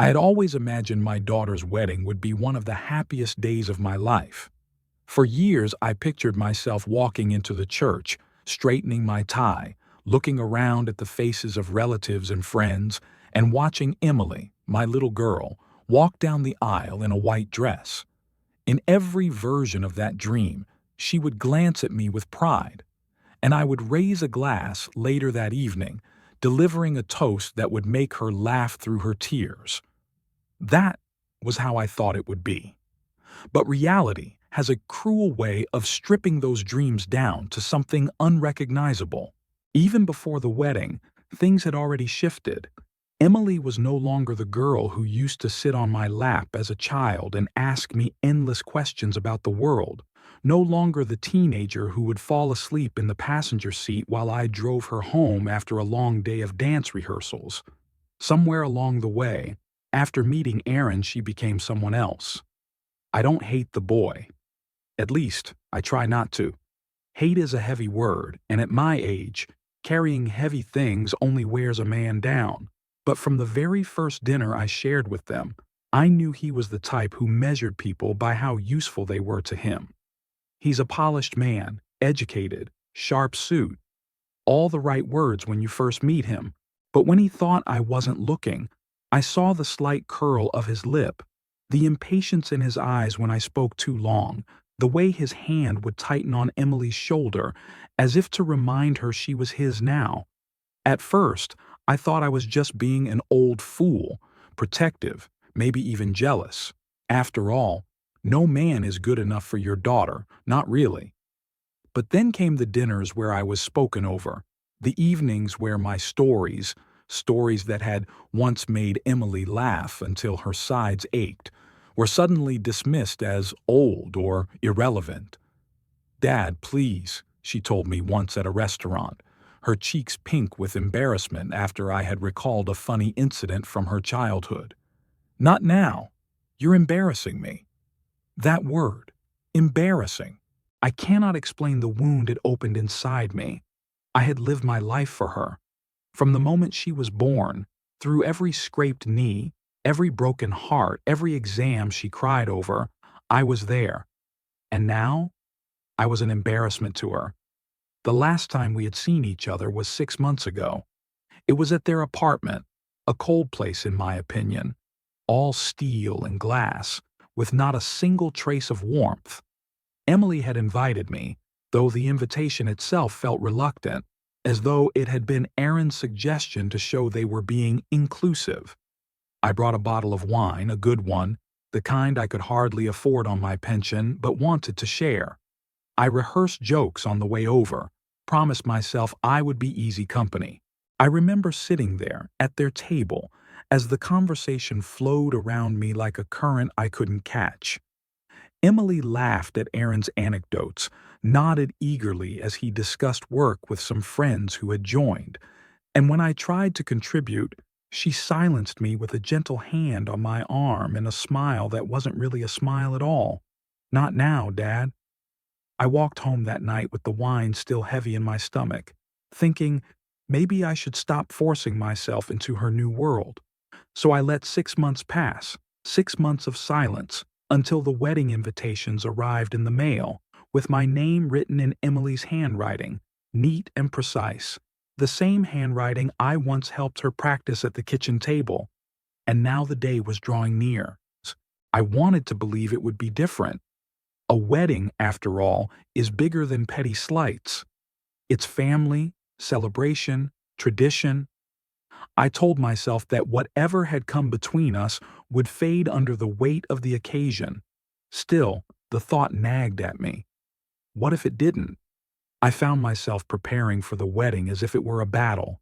I had always imagined my daughter's wedding would be one of the happiest days of my life. For years, I pictured myself walking into the church, straightening my tie, looking around at the faces of relatives and friends, and watching Emily, my little girl, walk down the aisle in a white dress. In every version of that dream, she would glance at me with pride, and I would raise a glass later that evening, delivering a toast that would make her laugh through her tears. That was how I thought it would be. But reality has a cruel way of stripping those dreams down to something unrecognizable. Even before the wedding, things had already shifted. Emily was no longer the girl who used to sit on my lap as a child and ask me endless questions about the world, no longer the teenager who would fall asleep in the passenger seat while I drove her home after a long day of dance rehearsals. Somewhere along the way, after meeting Aaron, she became someone else. I don't hate the boy. At least, I try not to. Hate is a heavy word, and at my age, carrying heavy things only wears a man down. But from the very first dinner I shared with them, I knew he was the type who measured people by how useful they were to him. He's a polished man, educated, sharp suit, all the right words when you first meet him. But when he thought I wasn't looking, I saw the slight curl of his lip, the impatience in his eyes when I spoke too long, the way his hand would tighten on Emily's shoulder as if to remind her she was his now. At first, I thought I was just being an old fool, protective, maybe even jealous. After all, no man is good enough for your daughter, not really. But then came the dinners where I was spoken over, the evenings where my stories that had once made Emily laugh until her sides ached, were suddenly dismissed as old or irrelevant. "Dad, please," she told me once at a restaurant, her cheeks pink with embarrassment after I had recalled a funny incident from her childhood. "Not now. You're embarrassing me." That word, embarrassing. I cannot explain the wound it opened inside me. I had lived my life for her. From the moment she was born, through every scraped knee, every broken heart, every exam she cried over, I was there. And now, I was an embarrassment to her. The last time we had seen each other was 6 months ago. It was at their apartment, a cold place in my opinion, all steel and glass, with not a single trace of warmth. Emily had invited me, though the invitation itself felt reluctant, as though it had been Aaron's suggestion to show they were being inclusive. I brought a bottle of wine, a good one, the kind I could hardly afford on my pension but wanted to share. I rehearsed jokes on the way over, promised myself I would be easy company. I remember sitting there, at their table, as the conversation flowed around me like a current I couldn't catch. Emily laughed at Aaron's anecdotes, nodded eagerly as he discussed work with some friends who had joined, and when I tried to contribute, she silenced me with a gentle hand on my arm and a smile that wasn't really a smile at all. "Not now, Dad." I walked home that night with the wine still heavy in my stomach, thinking maybe I should stop forcing myself into her new world. So I let 6 months pass, 6 months of silence, until the wedding invitations arrived in the mail, with my name written in Emily's handwriting, neat and precise, the same handwriting I once helped her practice at the kitchen table. And now the day was drawing near. I wanted to believe it would be different. A wedding, after all, is bigger than petty slights. It's family, celebration, tradition. I told myself that whatever had come between us would fade under the weight of the occasion. Still, the thought nagged at me. What if it didn't? I found myself preparing for the wedding as if it were a battle.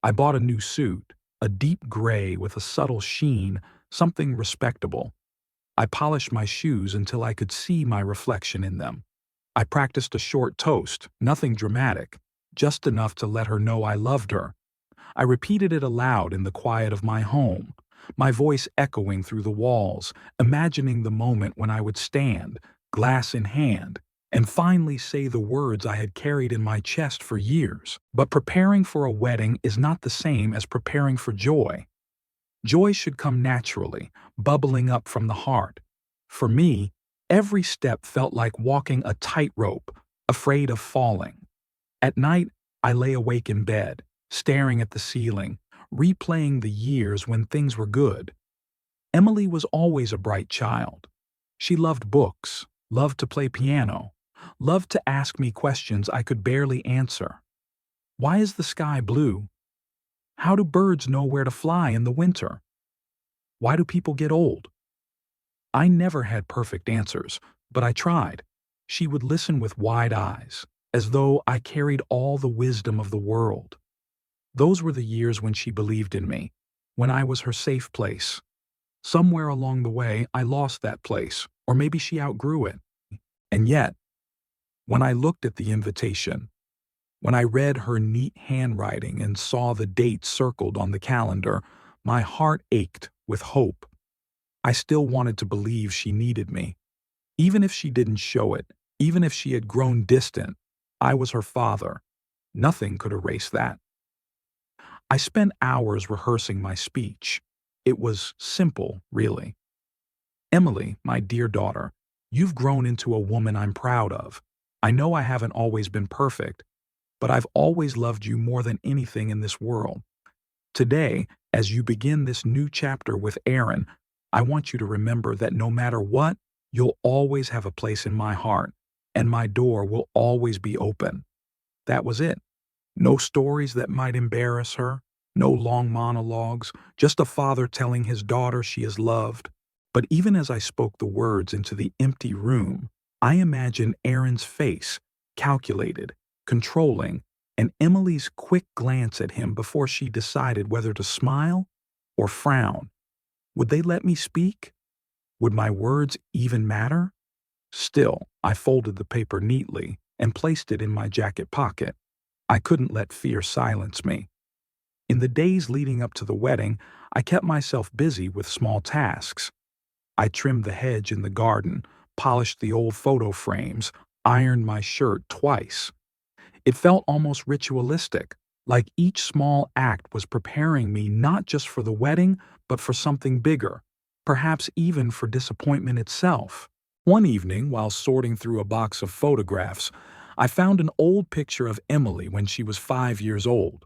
I bought a new suit, a deep gray with a subtle sheen, something respectable. I polished my shoes until I could see my reflection in them. I practiced a short toast, nothing dramatic, just enough to let her know I loved her. I repeated it aloud in the quiet of my home, my voice echoing through the walls, imagining the moment when I would stand, glass in hand, and finally say the words I had carried in my chest for years. But preparing for a wedding is not the same as preparing for joy. Joy should come naturally, bubbling up from the heart. For me, every step felt like walking a tightrope, afraid of falling. At night, I lay awake in bed, staring at the ceiling, replaying the years when things were good. Emily was always a bright child. She loved books, loved to play piano, loved to ask me questions I could barely answer. Why is the sky blue? How do birds know where to fly in the winter? Why do people get old? I never had perfect answers, but I tried. She would listen with wide eyes, as though I carried all the wisdom of the world. Those were the years when she believed in me, when I was her safe place. Somewhere along the way, I lost that place, or maybe she outgrew it. And yet, when I looked at the invitation, when I read her neat handwriting and saw the date circled on the calendar, my heart ached with hope. I still wanted to believe she needed me. Even if she didn't show it, even if she had grown distant, I was her father. Nothing could erase that. I spent hours rehearsing my speech. It was simple, really. Emily, my dear daughter, you've grown into a woman I'm proud of. I know I haven't always been perfect, but I've always loved you more than anything in this world. Today, as you begin this new chapter with Aaron, I want you to remember that no matter what, you'll always have a place in my heart, and my door will always be open. That was it. No stories that might embarrass her, no long monologues, just a father telling his daughter she is loved. But even as I spoke the words into the empty room, I imagined Aaron's face, calculated, controlling, and Emily's quick glance at him before she decided whether to smile or frown. Would they let me speak? Would my words even matter? Still, I folded the paper neatly and placed it in my jacket pocket. I couldn't let fear silence me. In the days leading up to the wedding, I kept myself busy with small tasks. I trimmed the hedge in the garden, polished the old photo frames, ironed my shirt twice. It felt almost ritualistic, like each small act was preparing me not just for the wedding, but for something bigger, perhaps even for disappointment itself. One evening, while sorting through a box of photographs, I found an old picture of Emily when she was 5 years old.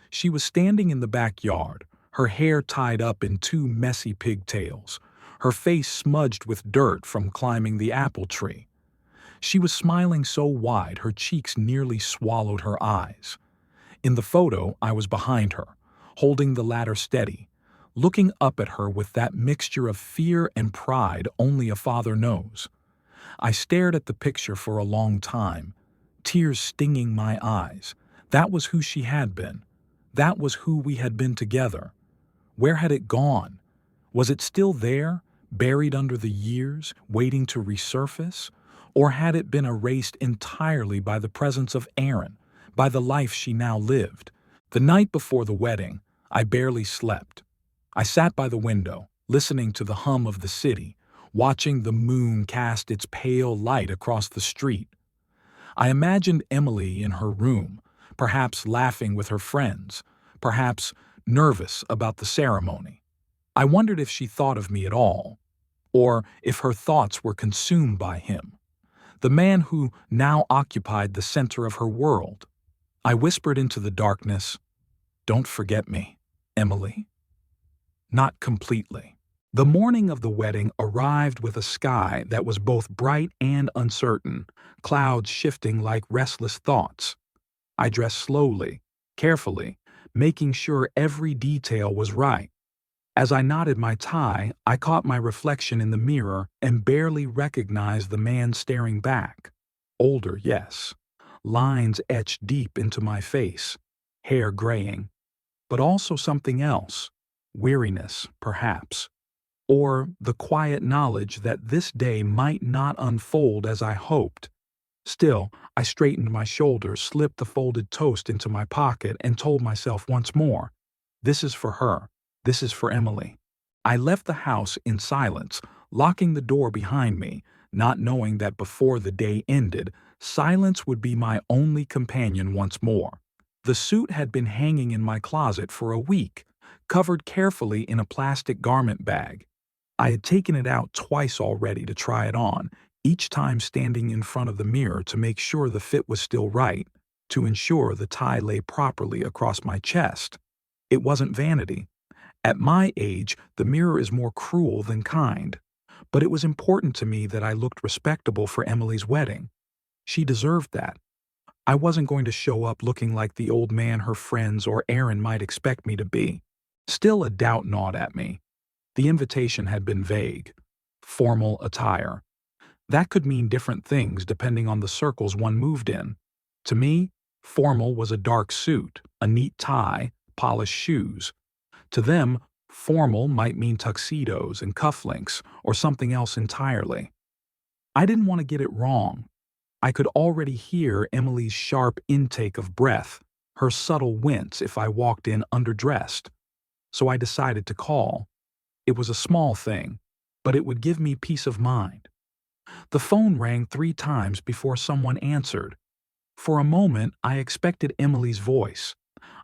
She was standing in the backyard, her hair tied up in two messy pigtails, her face smudged with dirt from climbing the apple tree. She was smiling so wide her cheeks nearly swallowed her eyes. In the photo, I was behind her, holding the ladder steady, looking up at her with that mixture of fear and pride only a father knows. I stared at the picture for a long time, tears stinging my eyes. That was who she had been. That was who we had been together. Where had it gone? Was it still there, buried under the years, waiting to resurface? Or had it been erased entirely by the presence of Aaron, by the life she now lived? The night before the wedding, I barely slept. I sat by the window, listening to the hum of the city, watching the moon cast its pale light across the street. I imagined Emily in her room, perhaps laughing with her friends, perhaps nervous about the ceremony. I wondered if she thought of me at all, or if her thoughts were consumed by him, the man who now occupied the center of her world. I whispered into the darkness, "Don't forget me, Emily." Not completely. The morning of the wedding arrived with a sky that was both bright and uncertain, clouds shifting like restless thoughts. I dressed slowly, carefully, making sure every detail was right. As I knotted my tie, I caught my reflection in the mirror and barely recognized the man staring back. Older, yes. Lines etched deep into my face, hair graying. But also something else. Weariness, perhaps. Or the quiet knowledge that this day might not unfold as I hoped. Still, I straightened my shoulders, slipped the folded toast into my pocket, and told myself once more, "This is for her. This is for Emily." I left the house in silence, locking the door behind me, not knowing that before the day ended, silence would be my only companion once more. The suit had been hanging in my closet for a week, covered carefully in a plastic garment bag. I had taken it out twice already to try it on, each time standing in front of the mirror to make sure the fit was still right, to ensure the tie lay properly across my chest. It wasn't vanity. At my age, the mirror is more cruel than kind. But it was important to me that I looked respectable for Emily's wedding. She deserved that. I wasn't going to show up looking like the old man her friends or Aaron might expect me to be. Still, a doubt gnawed at me. The invitation had been vague. Formal attire. That could mean different things depending on the circles one moved in. To me, formal was a dark suit, a neat tie, polished shoes. To them, formal might mean tuxedos and cufflinks or something else entirely. I didn't want to get it wrong. I could already hear Emily's sharp intake of breath, her subtle wince if I walked in underdressed. So I decided to call. It was a small thing, but it would give me peace of mind. The phone rang 3 times before someone answered. For a moment, I expected Emily's voice.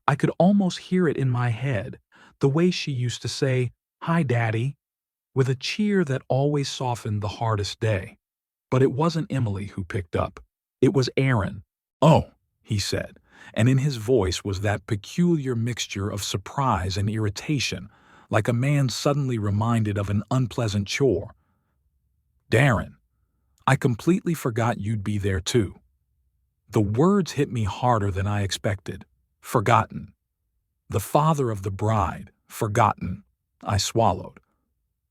I could almost hear it in my head, the way she used to say, "Hi, Daddy," with a cheer that always softened the hardest day. But it wasn't Emily who picked up. It was Aaron. "Oh," he said, and in his voice was that peculiar mixture of surprise and irritation, like a man suddenly reminded of an unpleasant chore. "Darren, I completely forgot you'd be there too." The words hit me harder than I expected. Forgotten. The father of the bride, forgotten. I swallowed.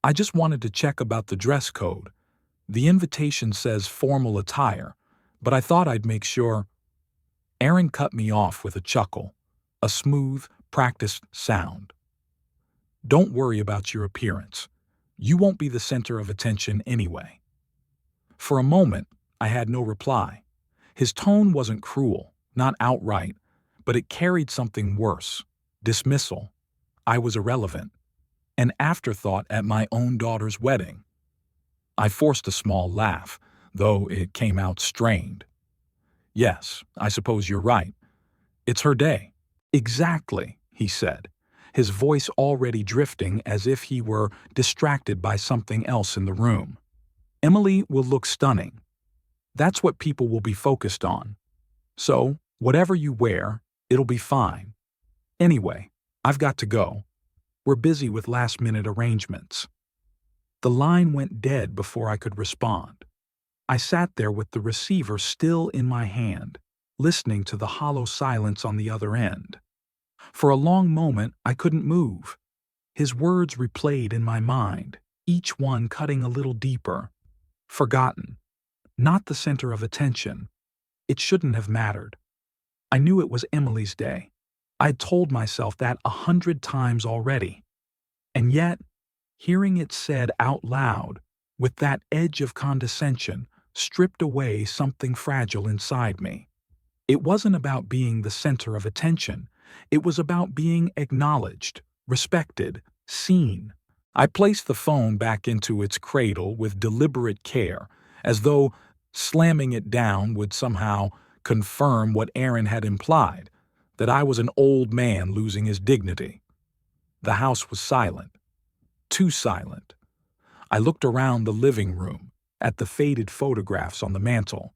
I just wanted to check about the dress code. The invitation says formal attire, but I thought I'd make sure. Aaron cut me off with a chuckle, a smooth, practiced sound. "Don't worry about your appearance. You won't be the center of attention anyway." For a moment, I had no reply. His tone wasn't cruel, not outright, but it carried something worse. Dismissal. I was irrelevant. An afterthought at my own daughter's wedding. I forced a small laugh, though it came out strained. "Yes, I suppose you're right. It's her day." "Exactly," he said, his voice already drifting as if he were distracted by something else in the room. "Emily will look stunning. That's what people will be focused on. So, whatever you wear, it'll be fine. Anyway, I've got to go. We're busy with last-minute arrangements." The line went dead before I could respond. I sat there with the receiver still in my hand, listening to the hollow silence on the other end. For a long moment, I couldn't move. His words replayed in my mind, each one cutting a little deeper. Forgotten. Not the center of attention. It shouldn't have mattered. I knew it was Emily's day. I'd told myself that 100 times already. And yet, hearing it said out loud, with that edge of condescension, stripped away something fragile inside me. It wasn't about being the center of attention. It was about being acknowledged, respected, seen. I placed the phone back into its cradle with deliberate care, as though slamming it down would somehow confirm what Aaron had implied, that I was an old man losing his dignity. The house was silent. Too silent. I looked around the living room, at the faded photographs on the mantel.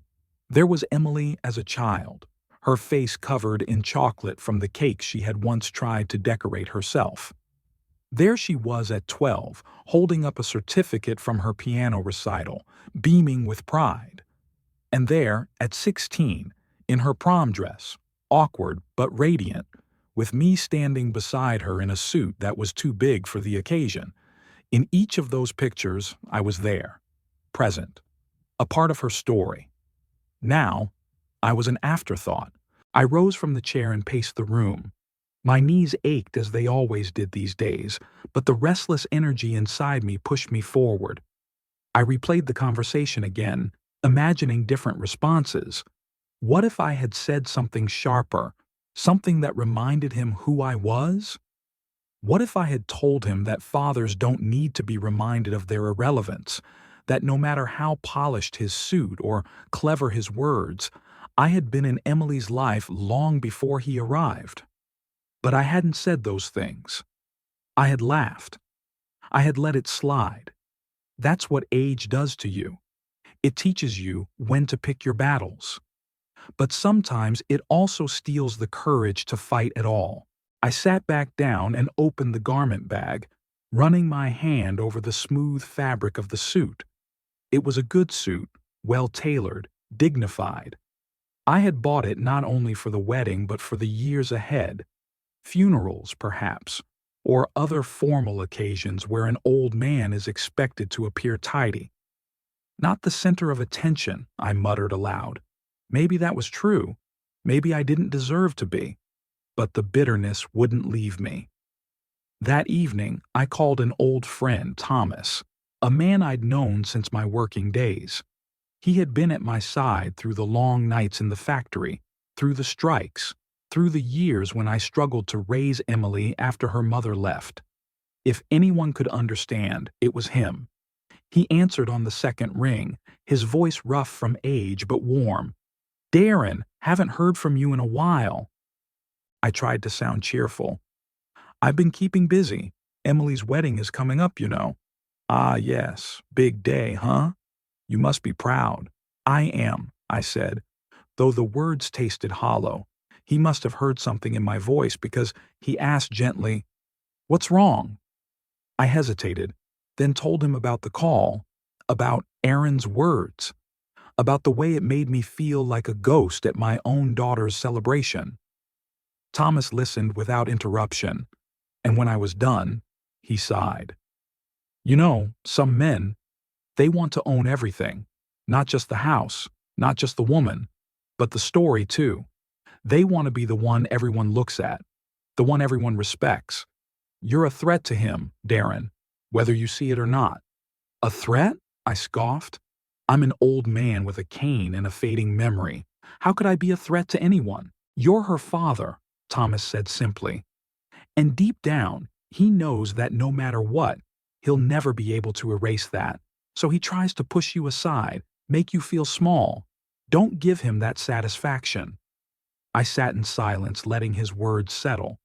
There was Emily as a child, her face covered in chocolate from the cake she had once tried to decorate herself. There she was at 12, holding up a certificate from her piano recital, beaming with pride. And there, at 16, in her prom dress, awkward but radiant, with me standing beside her in a suit that was too big for the occasion. In each of those pictures, I was there, present, a part of her story. Now, I was an afterthought. I rose from the chair and paced the room. My knees ached as they always did these days, but the restless energy inside me pushed me forward. I replayed the conversation again, imagining different responses. What if I had said something sharper, something that reminded him who I was? What if I had told him that fathers don't need to be reminded of their irrelevance, that no matter how polished his suit or clever his words, I had been in Emily's life long before he arrived? But I hadn't said those things. I had laughed. I had let it slide. That's what age does to you. It teaches you when to pick your battles. But sometimes it also steals the courage to fight at all. I sat back down and opened the garment bag, running my hand over the smooth fabric of the suit. It was a good suit, well-tailored, dignified. I had bought it not only for the wedding but for the years ahead, funerals perhaps, or other formal occasions where an old man is expected to appear tidy. Not the center of attention, I muttered aloud. Maybe that was true. Maybe I didn't deserve to be. But the bitterness wouldn't leave me. That evening, I called an old friend, Thomas, a man I'd known since my working days. He had been at my side through the long nights in the factory, through the strikes, through the years when I struggled to raise Emily after her mother left. If anyone could understand, it was him. He answered on the second ring, his voice rough from age but warm. "Darren, haven't heard from you in a while." I tried to sound cheerful. "I've been keeping busy. Emily's wedding is coming up, you know." "Ah, yes, big day, huh? You must be proud." "I am," I said, though the words tasted hollow. He must have heard something in my voice because he asked gently, "What's wrong?" I hesitated, then told him about the call, about Aaron's words, about the way it made me feel like a ghost at my own daughter's celebration. Thomas listened without interruption, and when I was done, he sighed. "You know, some men, they want to own everything, not just the house, not just the woman, but the story too. They want to be the one everyone looks at, the one everyone respects. You're a threat to him, Darren, whether you see it or not." "A threat?" I scoffed. "I'm an old man with a cane and a fading memory. How could I be a threat to anyone?" "You're her father," Thomas said simply. "And deep down, he knows that no matter what, he'll never be able to erase that. So he tries to push you aside, make you feel small. Don't give him that satisfaction." I sat in silence, letting his words settle.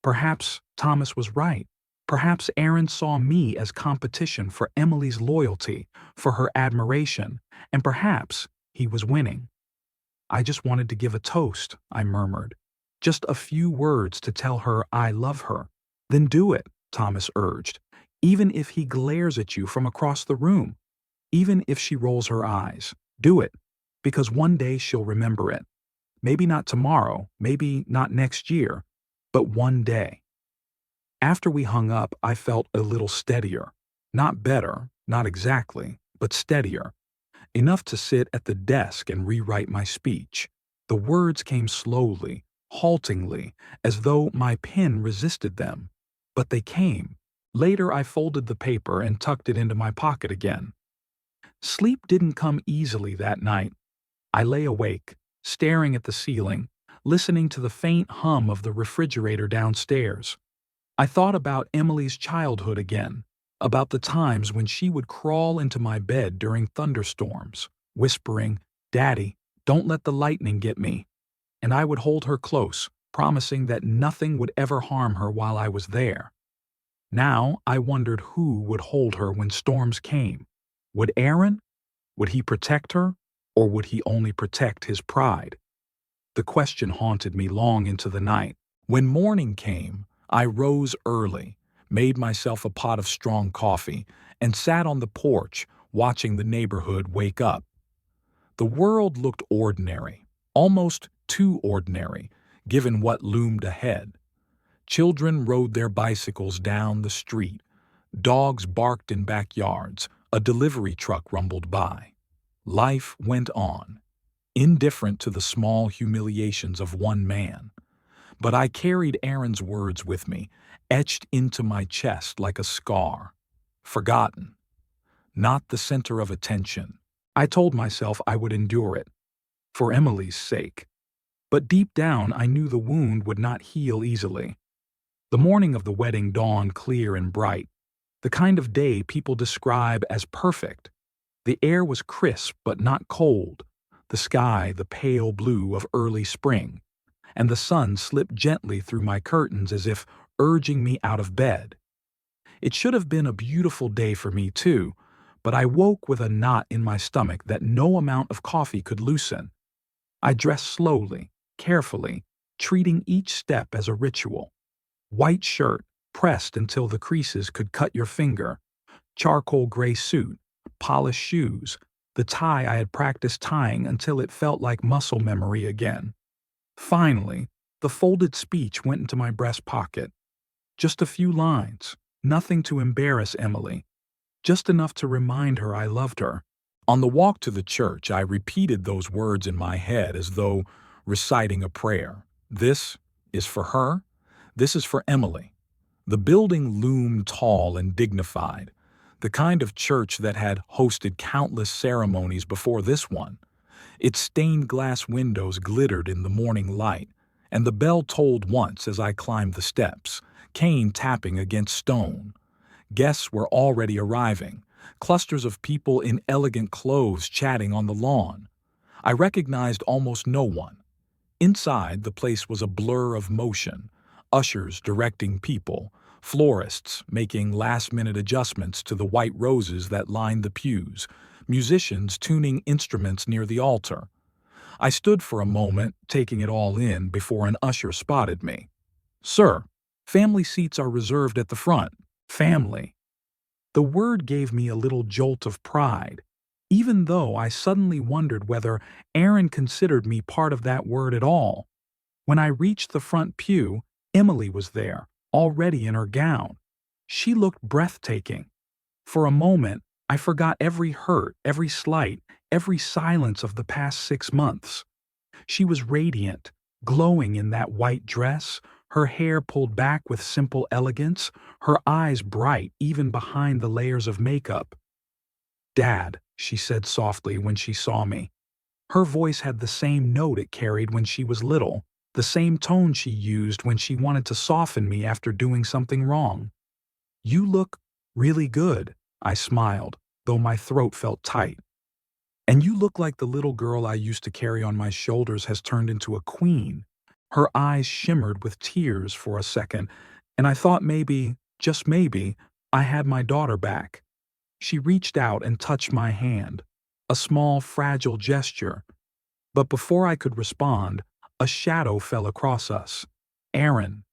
Perhaps Thomas was right. Perhaps Aaron saw me as competition for Emily's loyalty, for her admiration, and perhaps he was winning. "I just wanted to give a toast," I murmured. "Just a few words to tell her I love her." "Then do it," Thomas urged, "even if he glares at you from across the room, even if she rolls her eyes. Do it, because one day she'll remember it. Maybe not tomorrow, maybe not next year, but one day." After we hung up, I felt a little steadier. Not better, not exactly, but steadier. Enough to sit at the desk and rewrite my speech. The words came slowly, haltingly, as though my pen resisted them. But they came. Later I folded the paper and tucked it into my pocket again. Sleep didn't come easily that night. I lay awake, staring at the ceiling, listening to the faint hum of the refrigerator downstairs. I thought about Emily's childhood again, about the times when she would crawl into my bed during thunderstorms, whispering, "Daddy, don't let the lightning get me." And I would hold her close, promising that nothing would ever harm her while I was there. Now I wondered who would hold her when storms came. Would Aaron? Would he protect her, or would he only protect his pride? The question haunted me long into the night. When morning came, I rose early, made myself a pot of strong coffee, and sat on the porch watching the neighborhood wake up. The world looked ordinary, almost too ordinary, given what loomed ahead. Children rode their bicycles down the street. Dogs barked in backyards. A delivery truck rumbled by. Life went on, indifferent to the small humiliations of one man. But I carried Aaron's words with me, etched into my chest like a scar. Forgotten. Not the center of attention. I told myself I would endure it, for Emily's sake. But deep down I knew the wound would not heal easily. The morning of the wedding dawned clear and bright, the kind of day people describe as perfect. The air was crisp but not cold, the sky the pale blue of early spring, and the sun slipped gently through my curtains as if urging me out of bed. It should have been a beautiful day for me too, but I woke with a knot in my stomach that no amount of coffee could loosen. I dressed slowly, carefully, treating each step as a ritual. White shirt, pressed until the creases could cut your finger, charcoal gray suit, polished shoes, the tie I had practiced tying until it felt like muscle memory again. Finally, the folded speech went into my breast pocket. Just a few lines, nothing to embarrass Emily, just enough to remind her I loved her. On the walk to the church, I repeated those words in my head as though reciting a prayer. This is for her. This is for Emily. The building loomed tall and dignified, the kind of church that had hosted countless ceremonies before this one. Its stained glass windows glittered in the morning light, and the bell tolled once as I climbed the steps, cane tapping against stone. Guests were already arriving, clusters of people in elegant clothes chatting on the lawn. I recognized almost no one. Inside, the place was a blur of motion, ushers directing people, florists making last-minute adjustments to the white roses that lined the pews, musicians tuning instruments near the altar. I stood for a moment, taking it all in, before an usher spotted me. "Sir, family seats are reserved at the front." Family. The word gave me a little jolt of pride, even though I suddenly wondered whether Aaron considered me part of that word at all. When I reached the front pew, Emily was there, already in her gown. She looked breathtaking. For a moment, I forgot every hurt, every slight, every silence of the past 6 months. She was radiant, glowing in that white dress, her hair pulled back with simple elegance, her eyes bright even behind the layers of makeup. "Dad," she said softly when she saw me. Her voice had the same note it carried when she was little, the same tone she used when she wanted to soften me after doing something wrong. "You look really good," I smiled, though my throat felt tight. "And you look like the little girl I used to carry on my shoulders has turned into a queen." Her eyes shimmered with tears for a second, and I thought maybe, just maybe, I had my daughter back. She reached out and touched my hand, a small, fragile gesture. But before I could respond, a shadow fell across us. Aaron.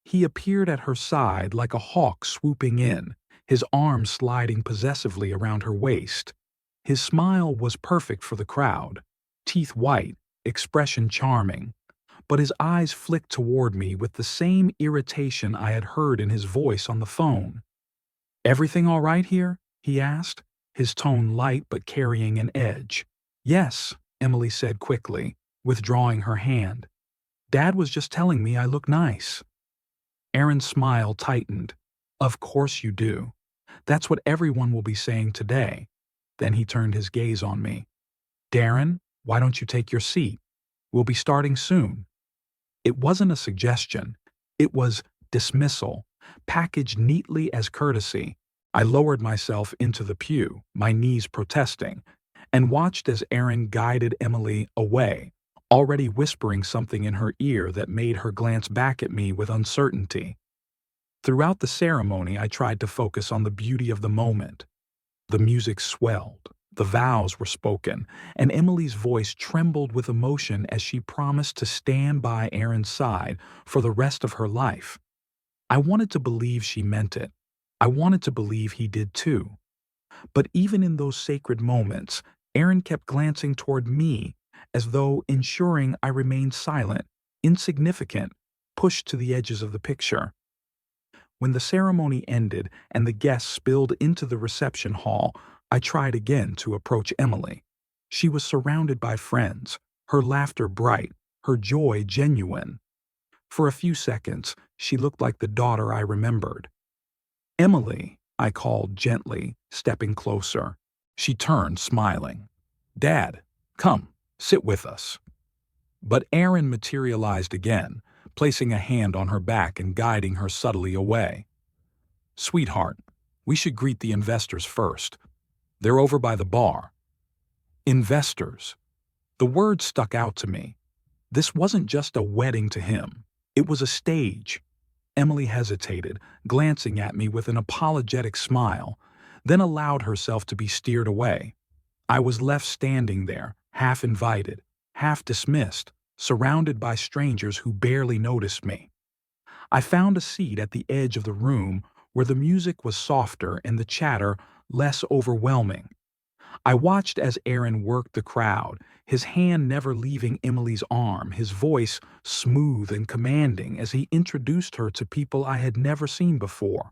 He appeared at her side like a hawk swooping in, his arms sliding possessively around her waist. His smile was perfect for the crowd, teeth white, expression charming. But his eyes flicked toward me with the same irritation I had heard in his voice on the phone. "Everything all right here?" he asked, his tone light but carrying an edge. "Yes," Emily said quickly, withdrawing her hand. "Dad was just telling me I look nice." Aaron's smile tightened. "Of course you do. That's what everyone will be saying today." Then he turned his gaze on me. "Darren, why don't you take your seat? We'll be starting soon." It wasn't a suggestion. It was dismissal, packaged neatly as courtesy. I lowered myself into the pew, my knees protesting, and watched as Aaron guided Emily away, already whispering something in her ear that made her glance back at me with uncertainty. Throughout the ceremony, I tried to focus on the beauty of the moment. The music swelled, the vows were spoken, and Emily's voice trembled with emotion as she promised to stand by Aaron's side for the rest of her life. I wanted to believe she meant it. I wanted to believe he did too. But even in those sacred moments, Aaron kept glancing toward me, as though ensuring I remained silent, insignificant, pushed to the edges of the picture. When the ceremony ended and the guests spilled into the reception hall, I tried again to approach Emily. She was surrounded by friends, her laughter bright, her joy genuine. For a few seconds, she looked like the daughter I remembered. "Emily," I called gently, stepping closer. She turned, smiling. "Dad, come, sit with us." But Aaron materialized again, placing a hand on her back and guiding her subtly away. "Sweetheart, we should greet the investors first. They're over by the bar." Investors. The word stuck out to me. This wasn't just a wedding to him. It was a stage. Emily hesitated, glancing at me with an apologetic smile, then allowed herself to be steered away. I was left standing there, half invited, half dismissed, surrounded by strangers who barely noticed me. I found a seat at the edge of the room where the music was softer and the chatter less overwhelming. I watched as Aaron worked the crowd, his hand never leaving Emily's arm, his voice smooth and commanding as he introduced her to people I had never seen before.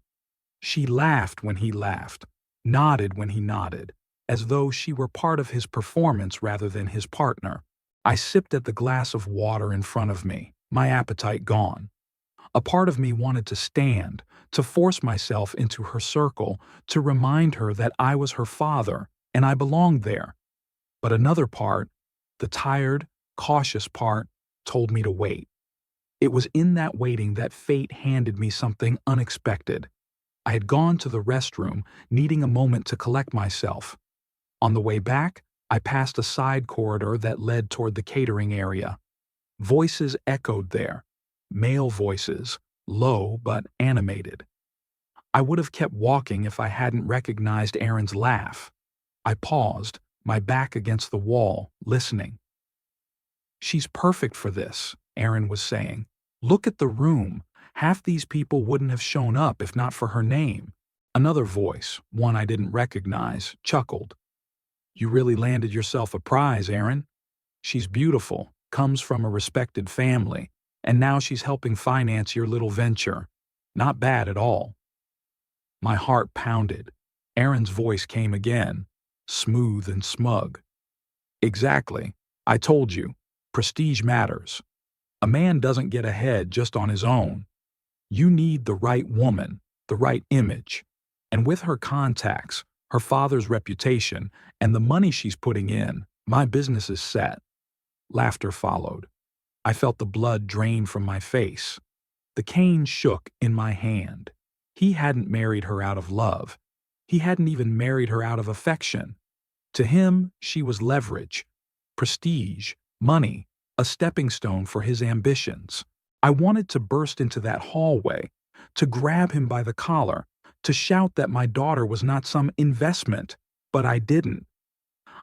She laughed when he laughed, nodded when he nodded, as though she were part of his performance rather than his partner. I sipped at the glass of water in front of me, my appetite gone. A part of me wanted to stand, to force myself into her circle, to remind her that I was her father and I belonged there. But another part, the tired, cautious part, told me to wait. It was in that waiting that fate handed me something unexpected. I had gone to the restroom, needing a moment to collect myself. On the way back, I passed a side corridor that led toward the catering area. Voices echoed there, male voices, low but animated. I would have kept walking if I hadn't recognized Aaron's laugh. I paused, my back against the wall, listening. "She's perfect for this," Aaron was saying. "Look at the room. Half these people wouldn't have shown up if not for her name." Another voice, one I didn't recognize, chuckled. "You really landed yourself a prize, Aaron. She's beautiful, comes from a respected family, and now she's helping finance your little venture. Not bad at all." My heart pounded. Aaron's voice came again, smooth and smug. "Exactly. I told you. Prestige matters. A man doesn't get ahead just on his own. You need the right woman, the right image. And with her contacts, her father's reputation, and the money she's putting in, my business is set." Laughter followed. I felt the blood drain from my face. The cane shook in my hand. He hadn't married her out of love. He hadn't even married her out of affection. To him, she was leverage, prestige, money, a stepping stone for his ambitions. I wanted to burst into that hallway, to grab him by the collar, to shout that my daughter was not some investment, but I didn't.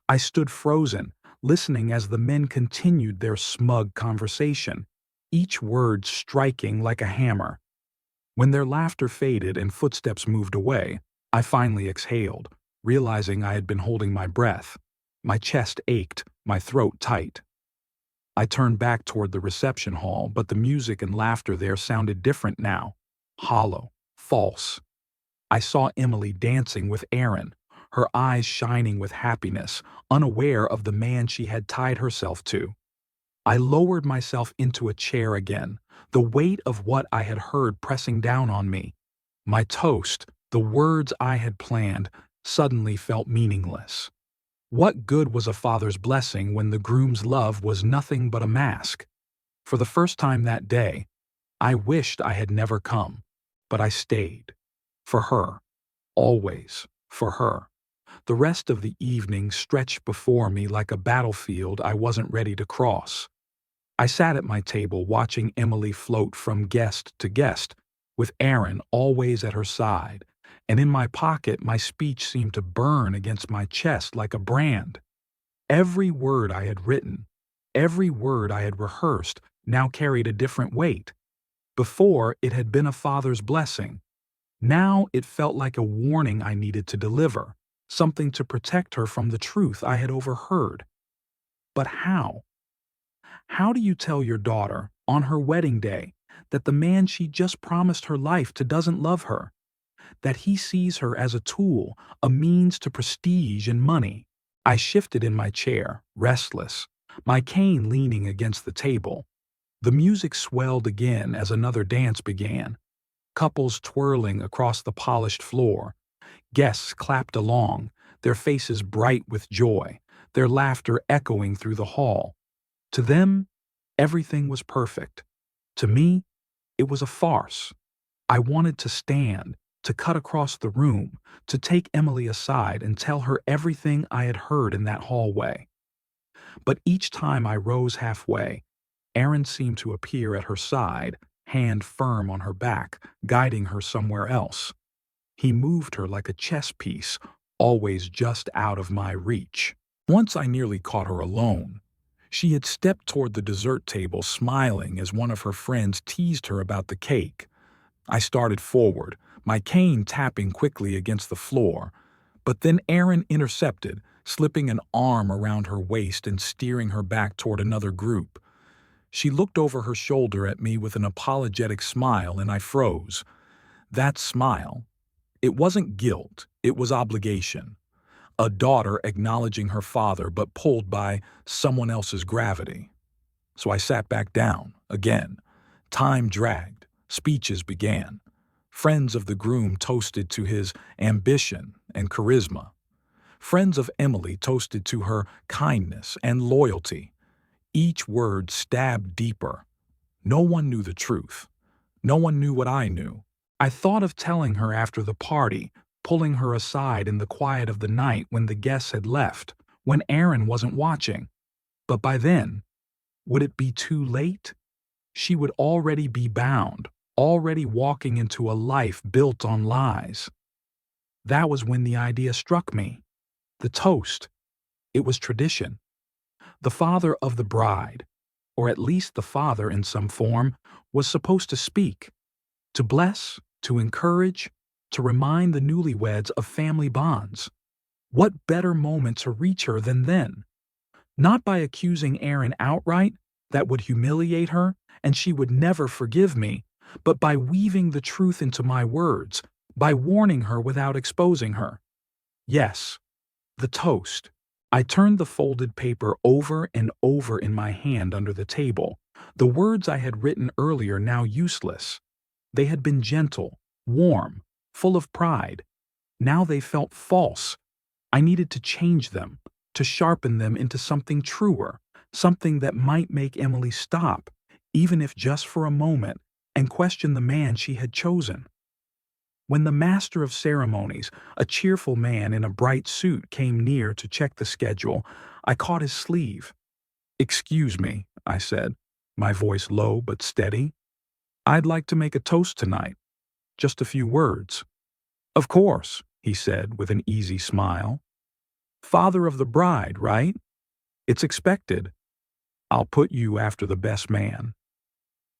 I stood frozen, listening as the men continued their smug conversation, each word striking like a hammer. When their laughter faded and footsteps moved away, I finally exhaled, realizing I had been holding my breath. My chest ached, my throat tight. I turned back toward the reception hall, but the music and laughter there sounded different now. Hollow, false. I saw Emily dancing with Aaron, her eyes shining with happiness, unaware of the man she had tied herself to. I lowered myself into a chair again, the weight of what I had heard pressing down on me. My toast, the words I had planned, suddenly felt meaningless. What good was a father's blessing when the groom's love was nothing but a mask? For the first time that day, I wished I had never come, but I stayed. For her. Always for her. The rest of the evening stretched before me like a battlefield I wasn't ready to cross. I sat at my table watching Emily float from guest to guest, with Aaron always at her side, and in my pocket my speech seemed to burn against my chest like a brand. Every word I had written, every word I had rehearsed now carried a different weight. Before, it had been a father's blessing. Now it felt like a warning I needed to deliver, something to protect her from the truth I had overheard. But how? How do you tell your daughter, on her wedding day, that the man she just promised her life to doesn't love her? That he sees her as a tool, a means to prestige and money? I shifted in my chair, restless, my cane leaning against the table. The music swelled again as another dance began. Couples twirling across the polished floor. Guests clapped along, their faces bright with joy, their laughter echoing through the hall. To them, everything was perfect. To me, it was a farce. I wanted to stand, to cut across the room, to take Emily aside and tell her everything I had heard in that hallway. But each time I rose halfway, Aaron seemed to appear at her side, hand firm on her back, guiding her somewhere else. He moved her like a chess piece, always just out of my reach. Once I nearly caught her alone. She had stepped toward the dessert table, smiling as one of her friends teased her about the cake. I started forward, my cane tapping quickly against the floor. But then Aaron intercepted, slipping an arm around her waist and steering her back toward another group. She looked over her shoulder at me with an apologetic smile, and I froze. That smile, it wasn't guilt, it was obligation. A daughter acknowledging her father but pulled by someone else's gravity. So I sat back down, again. Time dragged. Speeches began. Friends of the groom toasted to his ambition and charisma. Friends of Emily toasted to her kindness and loyalty. Each word stabbed deeper. No one knew the truth. No one knew what I knew. I thought of telling her after the party, pulling her aside in the quiet of the night when the guests had left, when Aaron wasn't watching. But by then, would it be too late? She would already be bound, already walking into a life built on lies. That was when the idea struck me. The toast. It was tradition. The father of the bride, or at least the father in some form, was supposed to speak, to bless, to encourage, to remind the newlyweds of family bonds. What better moment to reach her than then? Not by accusing Aaron outright, that would humiliate her, and she would never forgive me, but by weaving the truth into my words, by warning her without exposing her. Yes, the toast. I turned the folded paper over and over in my hand under the table, the words I had written earlier now useless. They had been gentle, warm, full of pride. Now they felt false. I needed to change them, to sharpen them into something truer, something that might make Emily stop, even if just for a moment, and question the man she had chosen. When the master of ceremonies, a cheerful man in a bright suit, came near to check the schedule, I caught his sleeve. "Excuse me," I said, my voice low but steady. "I'd like to make a toast tonight. Just a few words." "Of course," he said with an easy smile. "Father of the bride, right? It's expected. I'll put you after the best man."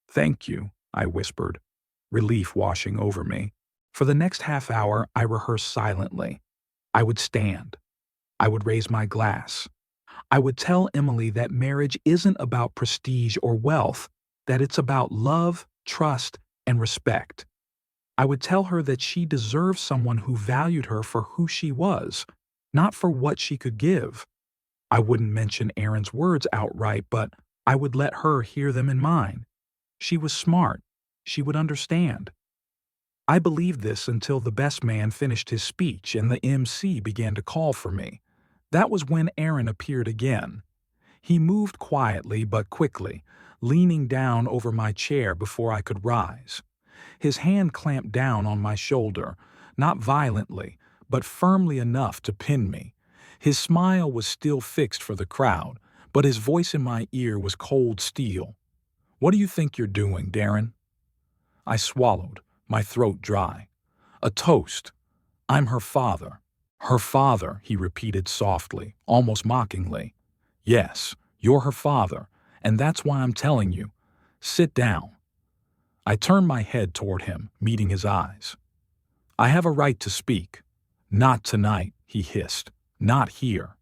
"Thank you," I whispered, relief washing over me. For the next half hour, I rehearsed silently. I would stand. I would raise my glass. I would tell Emily that marriage isn't about prestige or wealth, that it's about love, trust, and respect. I would tell her that she deserved someone who valued her for who she was, not for what she could give. I wouldn't mention Aaron's words outright, but I would let her hear them in mine. She was smart. She would understand. I believed this until the best man finished his speech and the MC began to call for me. That was when Aaron appeared again. He moved quietly but quickly, leaning down over my chair before I could rise. His hand clamped down on my shoulder, not violently, but firmly enough to pin me. His smile was still fixed for the crowd, but his voice in my ear was cold steel. "What do you think you're doing, Darren?" I swallowed, my throat dry. "A toast. I'm her father." "Her father," he repeated softly, almost mockingly. "Yes, you're her father, and that's why I'm telling you. Sit down." I turned my head toward him, meeting his eyes. "I have a right to speak." "Not tonight," he hissed. "Not here."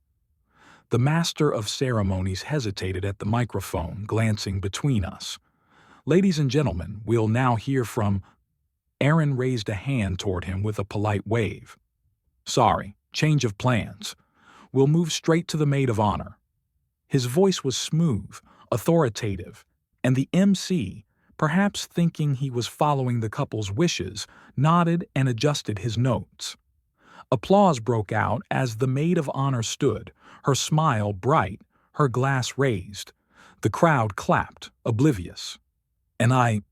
The master of ceremonies hesitated at the microphone, glancing between us. "Ladies and gentlemen, we'll now hear from—" Aaron raised a hand toward him with a polite wave. "Sorry, change of plans. We'll move straight to the maid of honor." His voice was smooth, authoritative, and the MC, perhaps thinking he was following the couple's wishes, nodded and adjusted his notes. Applause broke out as the maid of honor stood, her smile bright, her glass raised. The crowd clapped, oblivious. And I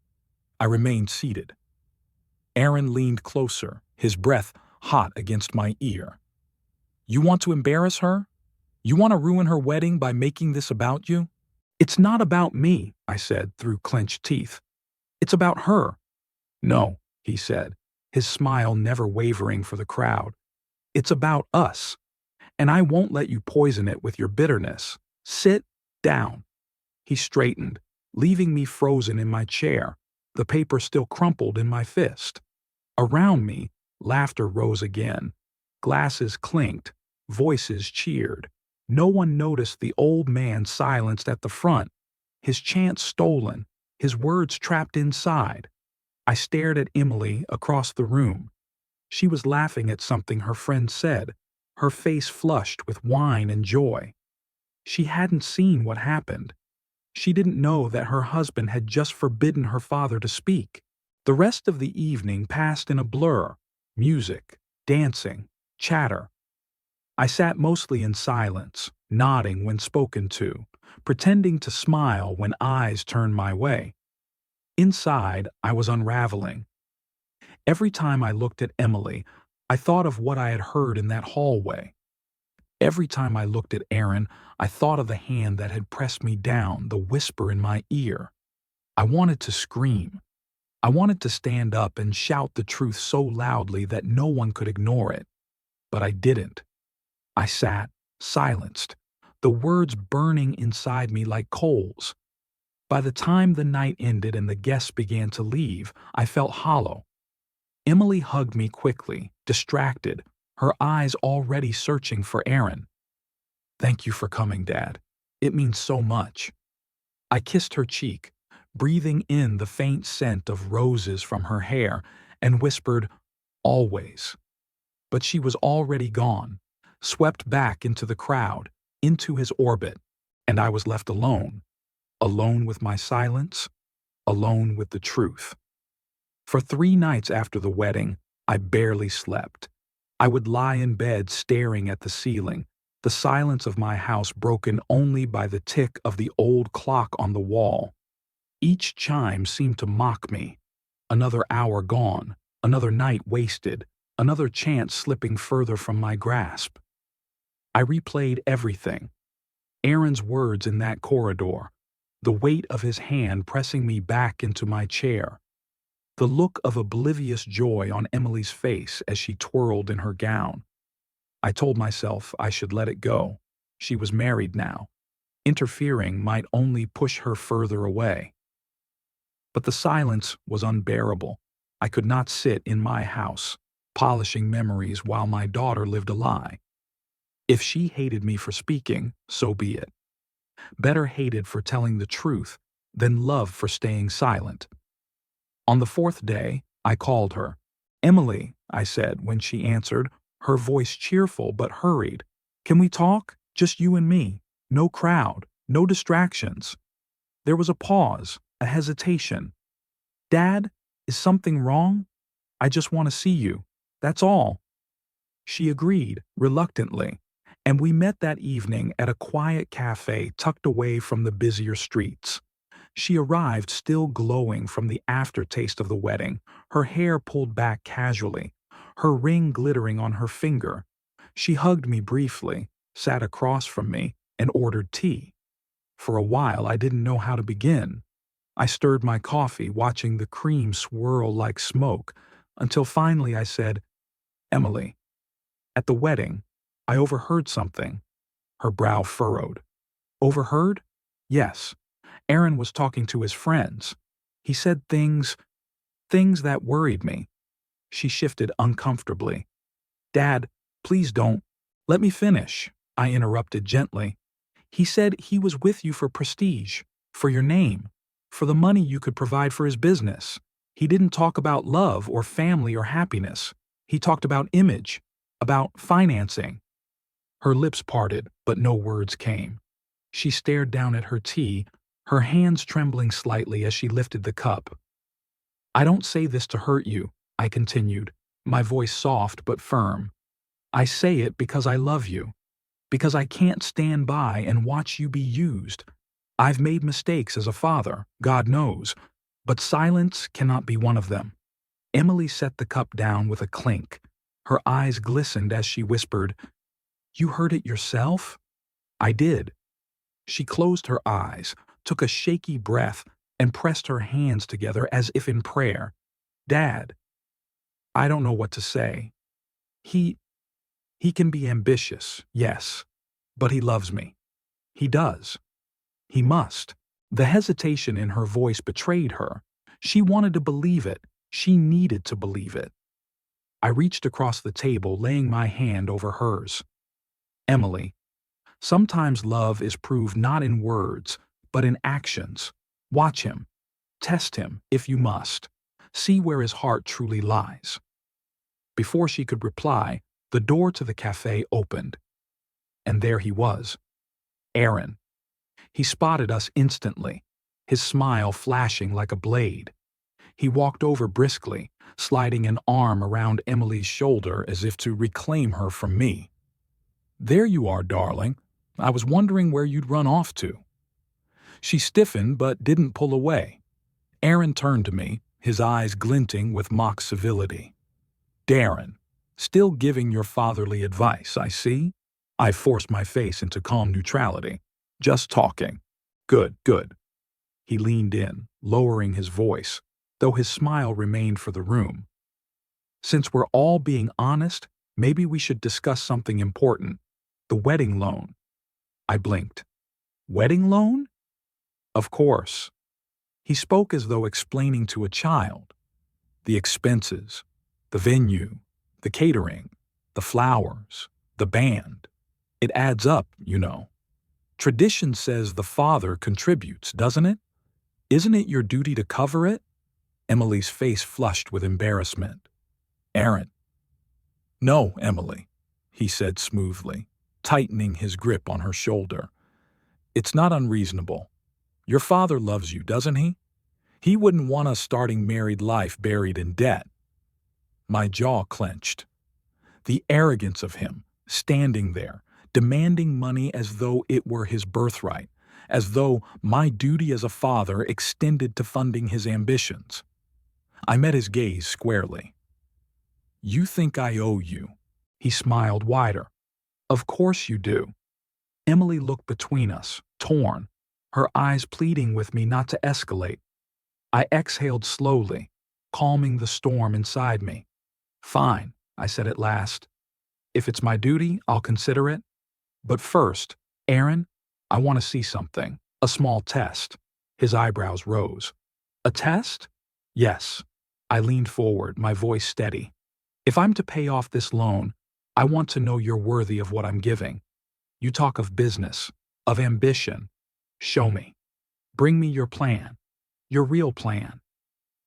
remained seated. Aaron leaned closer, his breath hot against my ear. "You want to embarrass her? You want to ruin her wedding by making this about you?" "It's not about me," I said through clenched teeth. It's about her." "No," he said, his smile never wavering for the crowd. "It's about us, and I won't let you poison it with your bitterness. Sit down." He straightened, leaving me frozen in my chair, the paper still crumpled in my fist. Around me, laughter rose again. Glasses clinked, voices cheered. No one noticed the old man silenced at the front, his chant stolen, his words trapped inside. I stared at Emily across the room. She was laughing at something her friend said, her face flushed with wine and joy. She hadn't seen what happened. She didn't know that her husband had just forbidden her father to speak. The rest of the evening passed in a blur: music, dancing, chatter. I sat mostly in silence, nodding when spoken to, pretending to smile when eyes turned my way. Inside, I was unraveling. Every time I looked at Emily, I thought of what I had heard in that hallway. Every time I looked at Aaron, I thought of the hand that had pressed me down, the whisper in my ear. I wanted to scream. I wanted to stand up and shout the truth so loudly that no one could ignore it. But I didn't. I sat, silenced, the words burning inside me like coals. By the time the night ended and the guests began to leave, I felt hollow. Emily hugged me quickly, distracted, her eyes already searching for Aaron. "Thank you for coming, Dad. It means so much." I kissed her cheek, breathing in the faint scent of roses from her hair, and whispered, "Always." But she was already gone, swept back into the crowd, into his orbit, and I was left alone, alone with my silence, alone with the truth. For 3 nights after the wedding, I barely slept. I would lie in bed staring at the ceiling, the silence of my house broken only by the tick of the old clock on the wall. Each chime seemed to mock me. Another hour gone, another night wasted, another chance slipping further from my grasp. I replayed everything. Aaron's words in that corridor, the weight of his hand pressing me back into my chair, the look of oblivious joy on Emily's face as she twirled in her gown. I told myself I should let it go. She was married now. Interfering might only push her further away. But the silence was unbearable. I could not sit in my house, polishing memories while my daughter lived a lie. If she hated me for speaking, so be it. Better hated for telling the truth than loved for staying silent. On the 4th day, I called her. "Emily," I said when she answered, her voice cheerful but hurried. "Can we talk? Just you and me. No crowd, no distractions." There was a pause, a hesitation. "Dad, is something wrong? I just want to see you. That's all." She agreed, reluctantly, and we met that evening at a quiet cafe tucked away from the busier streets. She arrived still glowing from the aftertaste of the wedding, her hair pulled back casually, her ring glittering on her finger. She hugged me briefly, sat across from me, and ordered tea. For a while I didn't know how to begin. I stirred my coffee, watching the cream swirl like smoke, until finally I said, "Emily, at the wedding, I overheard something." Her brow furrowed. "Overheard?" "Yes. Aaron was talking to his friends. He said things that worried me." She shifted uncomfortably. "Dad, please don't." "Let me finish," I interrupted gently. "He said he was with you for prestige, for your name, for the money you could provide for his business. He didn't talk about love or family or happiness. He talked about image, about financing." Her lips parted, but no words came. She stared down at her tea, her hands trembling slightly as she lifted the cup. "I don't say this to hurt you," I continued, my voice soft but firm. "I say it because I love you, because I can't stand by and watch you be used. I've made mistakes as a father, God knows, but silence cannot be one of them." Emily set the cup down with a clink. Her eyes glistened as she whispered, "You heard it yourself?" "I did." She closed her eyes, took a shaky breath, and pressed her hands together as if in prayer. Dad, I don't know what to say. He, he can be ambitious, yes, but he loves me. He does. He must. The hesitation in her voice betrayed her. She wanted to believe it. She needed to believe it. I reached across the table, laying my hand over hers. Emily, sometimes love is proved not in words, but in actions. Watch him. Test him, if you must. See where his heart truly lies. Before she could reply, the door to the cafe opened. And there he was. Aaron. He spotted us instantly, his smile flashing like a blade. He walked over briskly, sliding an arm around Emily's shoulder as if to reclaim her from me. There you are, darling. I was wondering where you'd run off to. She stiffened but didn't pull away. Aaron turned to me, his eyes glinting with mock civility. Darren, still giving your fatherly advice, I see. I forced my face into calm neutrality. Just talking. Good, good. He leaned in, lowering his voice, though his smile remained for the room. Since we're all being honest, maybe we should discuss something important. The wedding loan. I blinked. Wedding loan? Of course. He spoke as though explaining to a child. The expenses, the venue, the catering, the flowers, the band. It adds up, you know. Tradition says the father contributes, doesn't it? Isn't it your duty to cover it? Emily's face flushed with embarrassment. Aaron. No, Emily, he said smoothly, tightening his grip on her shoulder. It's not unreasonable. Your father loves you, doesn't he? He wouldn't want us starting married life buried in debt. My jaw clenched. The arrogance of him, standing there, demanding money as though it were his birthright, as though my duty as a father extended to funding his ambitions. I met his gaze squarely. You think I owe you? He smiled wider. Of course you do. Emily looked between us, torn, her eyes pleading with me not to escalate. I exhaled slowly, calming the storm inside me. Fine, I said at last. If it's my duty, I'll consider it. But first, Aaron, I want to see something. A small test. His eyebrows rose. A test? Yes. I leaned forward, my voice steady. If I'm to pay off this loan, I want to know you're worthy of what I'm giving. You talk of business, of ambition. Show me. Bring me your plan. Your real plan.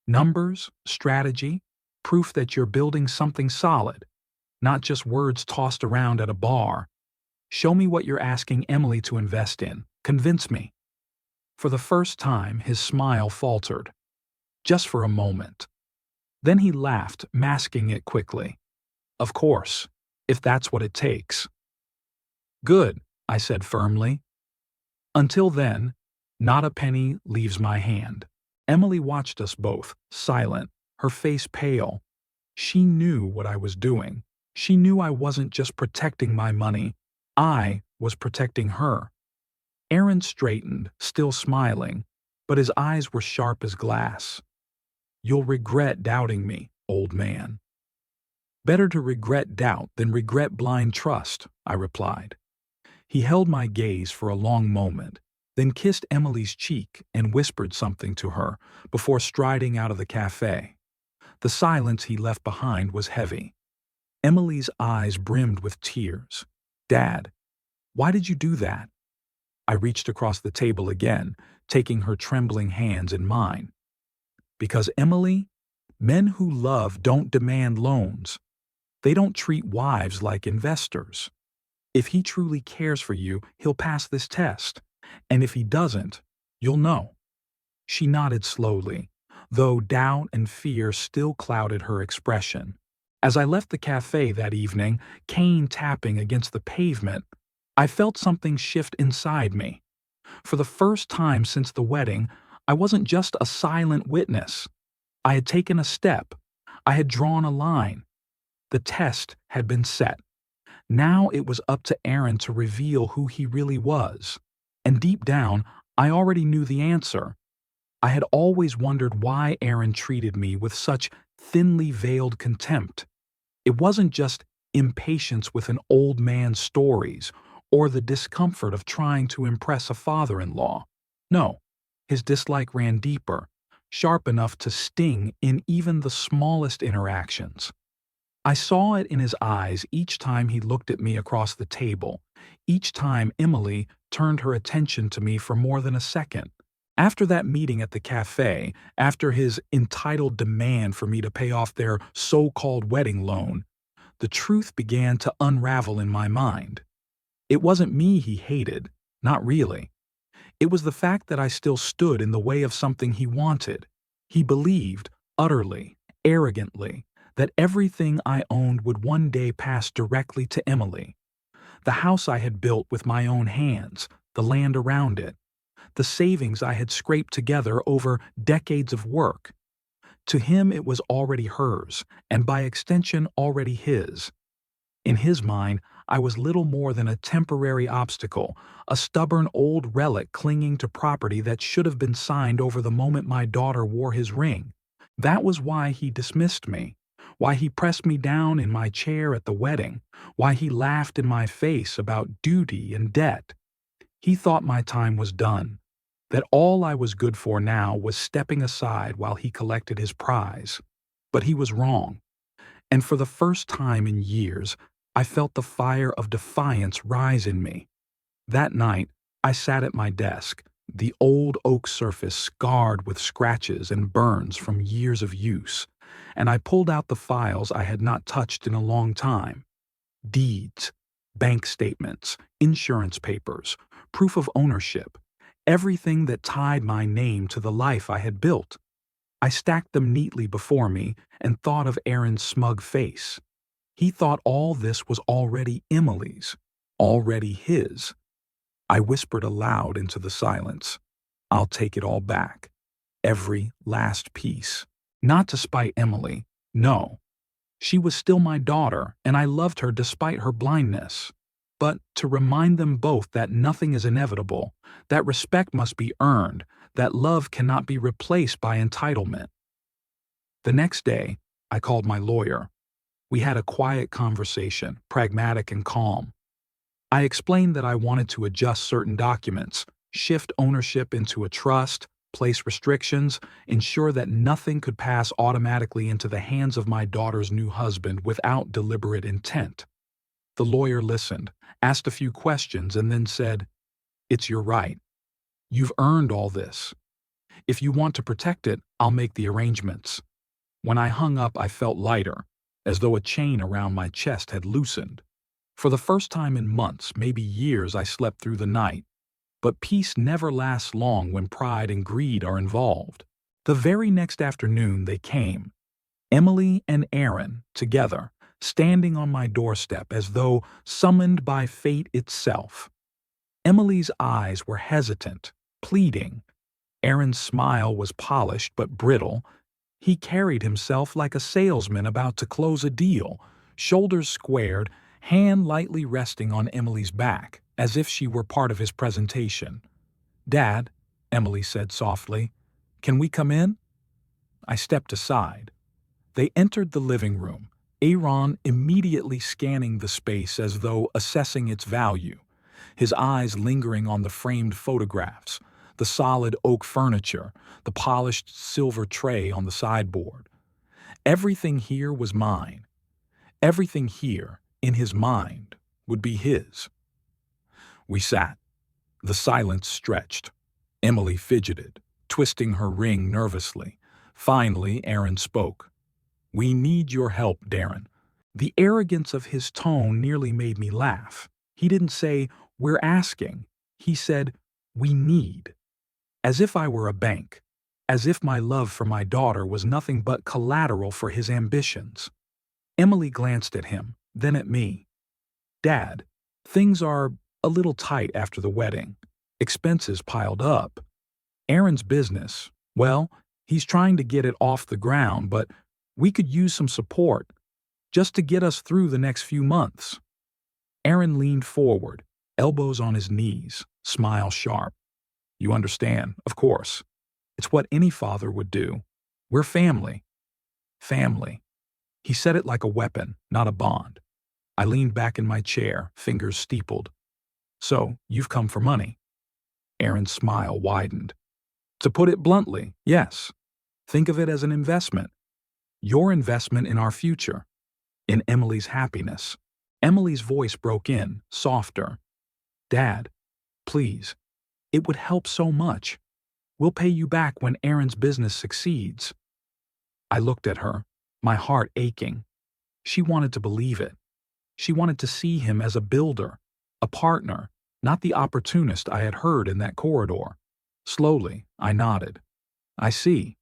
Numbers, strategy, proof that you're building something solid, not just words tossed around at a bar. Show me what you're asking Emily to invest in. Convince me. For the first time, his smile faltered. Just for a moment. Then he laughed, masking it quickly. Of course, if that's what it takes. Good, I said firmly. Until then, not a penny leaves my hand. Emily watched us both, silent, her face pale. She knew what I was doing. She knew I wasn't just protecting my money. I was protecting her. Aaron straightened, still smiling, but his eyes were sharp as glass. You'll regret doubting me, old man. Better to regret doubt than regret blind trust, I replied. He held my gaze for a long moment, then kissed Emily's cheek and whispered something to her before striding out of the cafe. The silence he left behind was heavy. Emily's eyes brimmed with tears. Dad, why did you do that? I reached across the table again, taking her trembling hands in mine. Because, Emily, men who love don't demand loans. They don't treat wives like investors. If he truly cares for you, he'll pass this test. And if he doesn't, you'll know. She nodded slowly, though doubt and fear still clouded her expression. As I left the cafe that evening, cane tapping against the pavement, I felt something shift inside me. For the first time since the wedding, I wasn't just a silent witness. I had taken a step. I had drawn a line. The test had been set. Now it was up to Aaron to reveal who he really was. And deep down, I already knew the answer. I had always wondered why Aaron treated me with such thinly veiled contempt. It wasn't just impatience with an old man's stories or the discomfort of trying to impress a father-in-law. No, his dislike ran deeper, sharp enough to sting in even the smallest interactions. I saw it in his eyes each time he looked at me across the table, each time Emily turned her attention to me for more than a second. After that meeting at the cafe, after his entitled demand for me to pay off their so-called wedding loan, the truth began to unravel in my mind. It wasn't me he hated, not really. It was the fact that I still stood in the way of something he wanted. He believed, utterly, arrogantly, that everything I owned would one day pass directly to Emily. The house I had built with my own hands, the land around it, the savings I had scraped together over decades of work. To him it was already hers, and by extension already his. In his mind, I was little more than a temporary obstacle, a stubborn old relic clinging to property that should have been signed over the moment my daughter wore his ring. That was why he dismissed me, why he pressed me down in my chair at the wedding, why he laughed in my face about duty and debt. He thought my time was done, that all I was good for now was stepping aside while he collected his prize. But he was wrong, and for the first time in years, I felt the fire of defiance rise in me. That night, I sat at my desk, the old oak surface scarred with scratches and burns from years of use, and I pulled out the files I had not touched in a long time. Deeds, bank statements, insurance papers, proof of ownership, everything that tied my name to the life I had built. I stacked them neatly before me and thought of Aaron's smug face. He thought all this was already Emily's, already his. I whispered aloud into the silence, "I'll take it all back. Every last piece." Not to spite Emily, no. She was still my daughter, and I loved her despite her blindness. But to remind them both that nothing is inevitable, that respect must be earned, that love cannot be replaced by entitlement. The next day, I called my lawyer. We had a quiet conversation, pragmatic and calm. I explained that I wanted to adjust certain documents, shift ownership into a trust, place restrictions, ensure that nothing could pass automatically into the hands of my daughter's new husband without deliberate intent. The lawyer listened, asked a few questions, and then said, "It's your right. You've earned all this. If you want to protect it, I'll make the arrangements." When I hung up, I felt lighter, as though a chain around my chest had loosened. For the first time in months, maybe years, I slept through the night. But peace never lasts long when pride and greed are involved. The very next afternoon they came, Emily and Aaron, together, standing on my doorstep as though summoned by fate itself. Emily's eyes were hesitant, pleading. Aaron's smile was polished but brittle. He carried himself like a salesman about to close a deal, shoulders squared, hand lightly resting on Emily's back, as if she were part of his presentation. "Dad," Emily said softly, "can we come in?" I stepped aside. They entered the living room, Aaron immediately scanning the space as though assessing its value, his eyes lingering on the framed photographs, the solid oak furniture, the polished silver tray on the sideboard. Everything here was mine. Everything here, in his mind, would be his. We sat. The silence stretched. Emily fidgeted, twisting her ring nervously. Finally, Aaron spoke. "We need your help, Darren." The arrogance of his tone nearly made me laugh. He didn't say, "We're asking." He said, "We need." As if I were a bank. As if my love for my daughter was nothing but collateral for his ambitions. Emily glanced at him, then at me. "Dad, things are a little tight after the wedding. Expenses piled up. Aaron's business, well, he's trying to get it off the ground, but we could use some support, just to get us through the next few months." Aaron leaned forward, elbows on his knees, smile sharp. "You understand, of course." It's what any father would do. We're family. Family. He said it like a weapon, not a bond. I leaned back in my chair, fingers steepled. So, you've come for money. Aaron's smile widened. To put it bluntly, yes. Think of it as an investment. Your investment in our future. In Emily's happiness. Emily's voice broke in, softer. Dad, please. It would help so much. We'll pay you back when Aaron's business succeeds. I looked at her, my heart aching. She wanted to believe it. She wanted to see him as a builder, a partner, not the opportunist I had heard in that corridor. Slowly, I nodded. I see.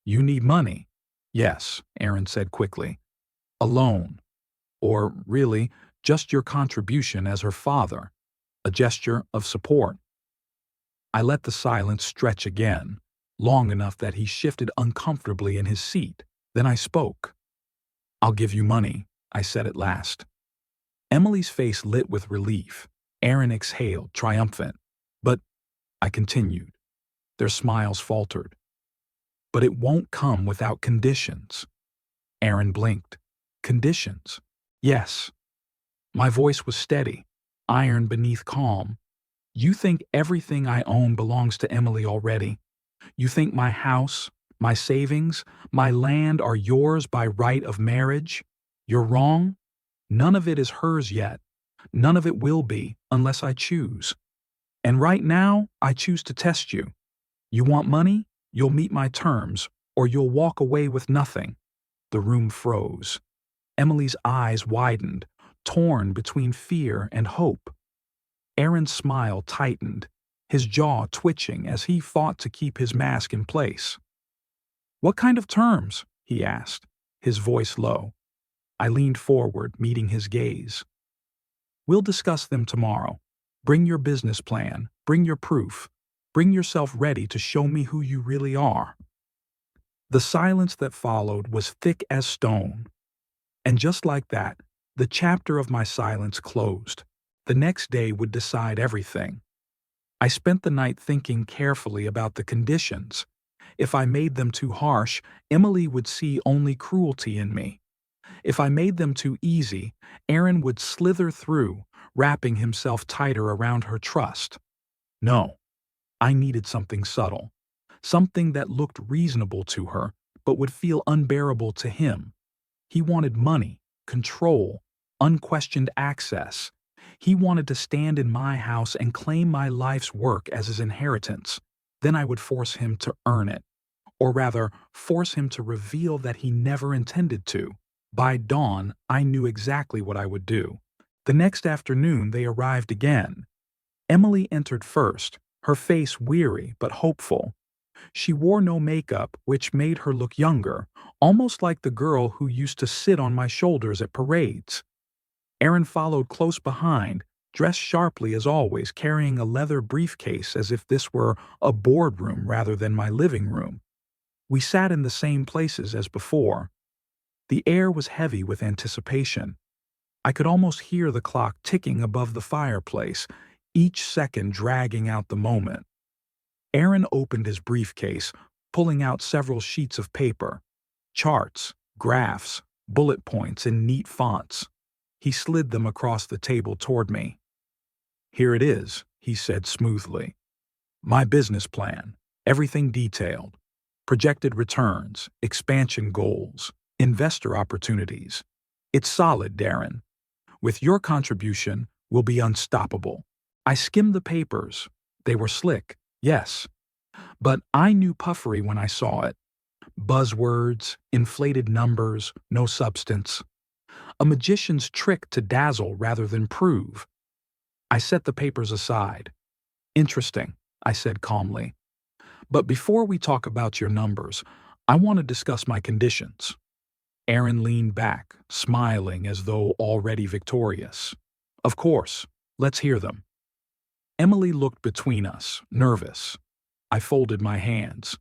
You need money. Yes, Aaron said quickly. A loan. Or, really, just your contribution as her father. A gesture of support. I let the silence stretch again, long enough that he shifted uncomfortably in his seat. Then I spoke. I'll give you money, I said at last. Emily's face lit with relief. Aaron exhaled, triumphant. But, I continued. Their smiles faltered. But it won't come without conditions. Aaron blinked. Conditions? Yes. My voice was steady, iron beneath calm. You think everything I own belongs to Emily already. You think my house, my savings, my land are yours by right of marriage? You're wrong. None of it is hers yet. None of it will be, unless I choose. And right now, I choose to test you. You want money? You'll meet my terms, or you'll walk away with nothing. The room froze. Emily's eyes widened, torn between fear and hope. Aaron's smile tightened, his jaw twitching as he fought to keep his mask in place. What kind of terms? He asked, his voice low. I leaned forward, meeting his gaze. We'll discuss them tomorrow. Bring your business plan, bring your proof, bring yourself ready to show me who you really are. The silence that followed was thick as stone. And just like that, the chapter of my silence closed. The next day would decide everything. I spent the night thinking carefully about the conditions. If I made them too harsh, Emily would see only cruelty in me. If I made them too easy, Aaron would slither through, wrapping himself tighter around her trust. No, I needed something subtle, something that looked reasonable to her, but would feel unbearable to him. He wanted money, control, unquestioned access. He wanted to stand in my house and claim my life's work as his inheritance. Then I would force him to earn it. Or rather, force him to reveal that he never intended to. By dawn, I knew exactly what I would do. The next afternoon, they arrived again. Emily entered first, her face weary but hopeful. She wore no makeup, which made her look younger, almost like the girl who used to sit on my shoulders at parades. Aaron followed close behind, dressed sharply as always, carrying a leather briefcase as if this were a boardroom rather than my living room. We sat in the same places as before. The air was heavy with anticipation. I could almost hear the clock ticking above the fireplace, each second dragging out the moment. Aaron opened his briefcase, pulling out several sheets of paper. Charts, graphs, bullet points in neat fonts. He slid them across the table toward me. Here it is, he said smoothly. My business plan, everything detailed. Projected returns, expansion goals, investor opportunities. It's solid, Darren. With your contribution, we'll be unstoppable. I skimmed the papers. They were slick, yes. But I knew puffery when I saw it. Buzzwords, inflated numbers, no substance. A magician's trick to dazzle rather than prove. I set the papers aside. Interesting, I said calmly. But before we talk about your numbers, I want to discuss my conditions. Aaron leaned back, smiling as though already victorious. Of course, let's hear them. Emily looked between us, nervous. I folded my hands.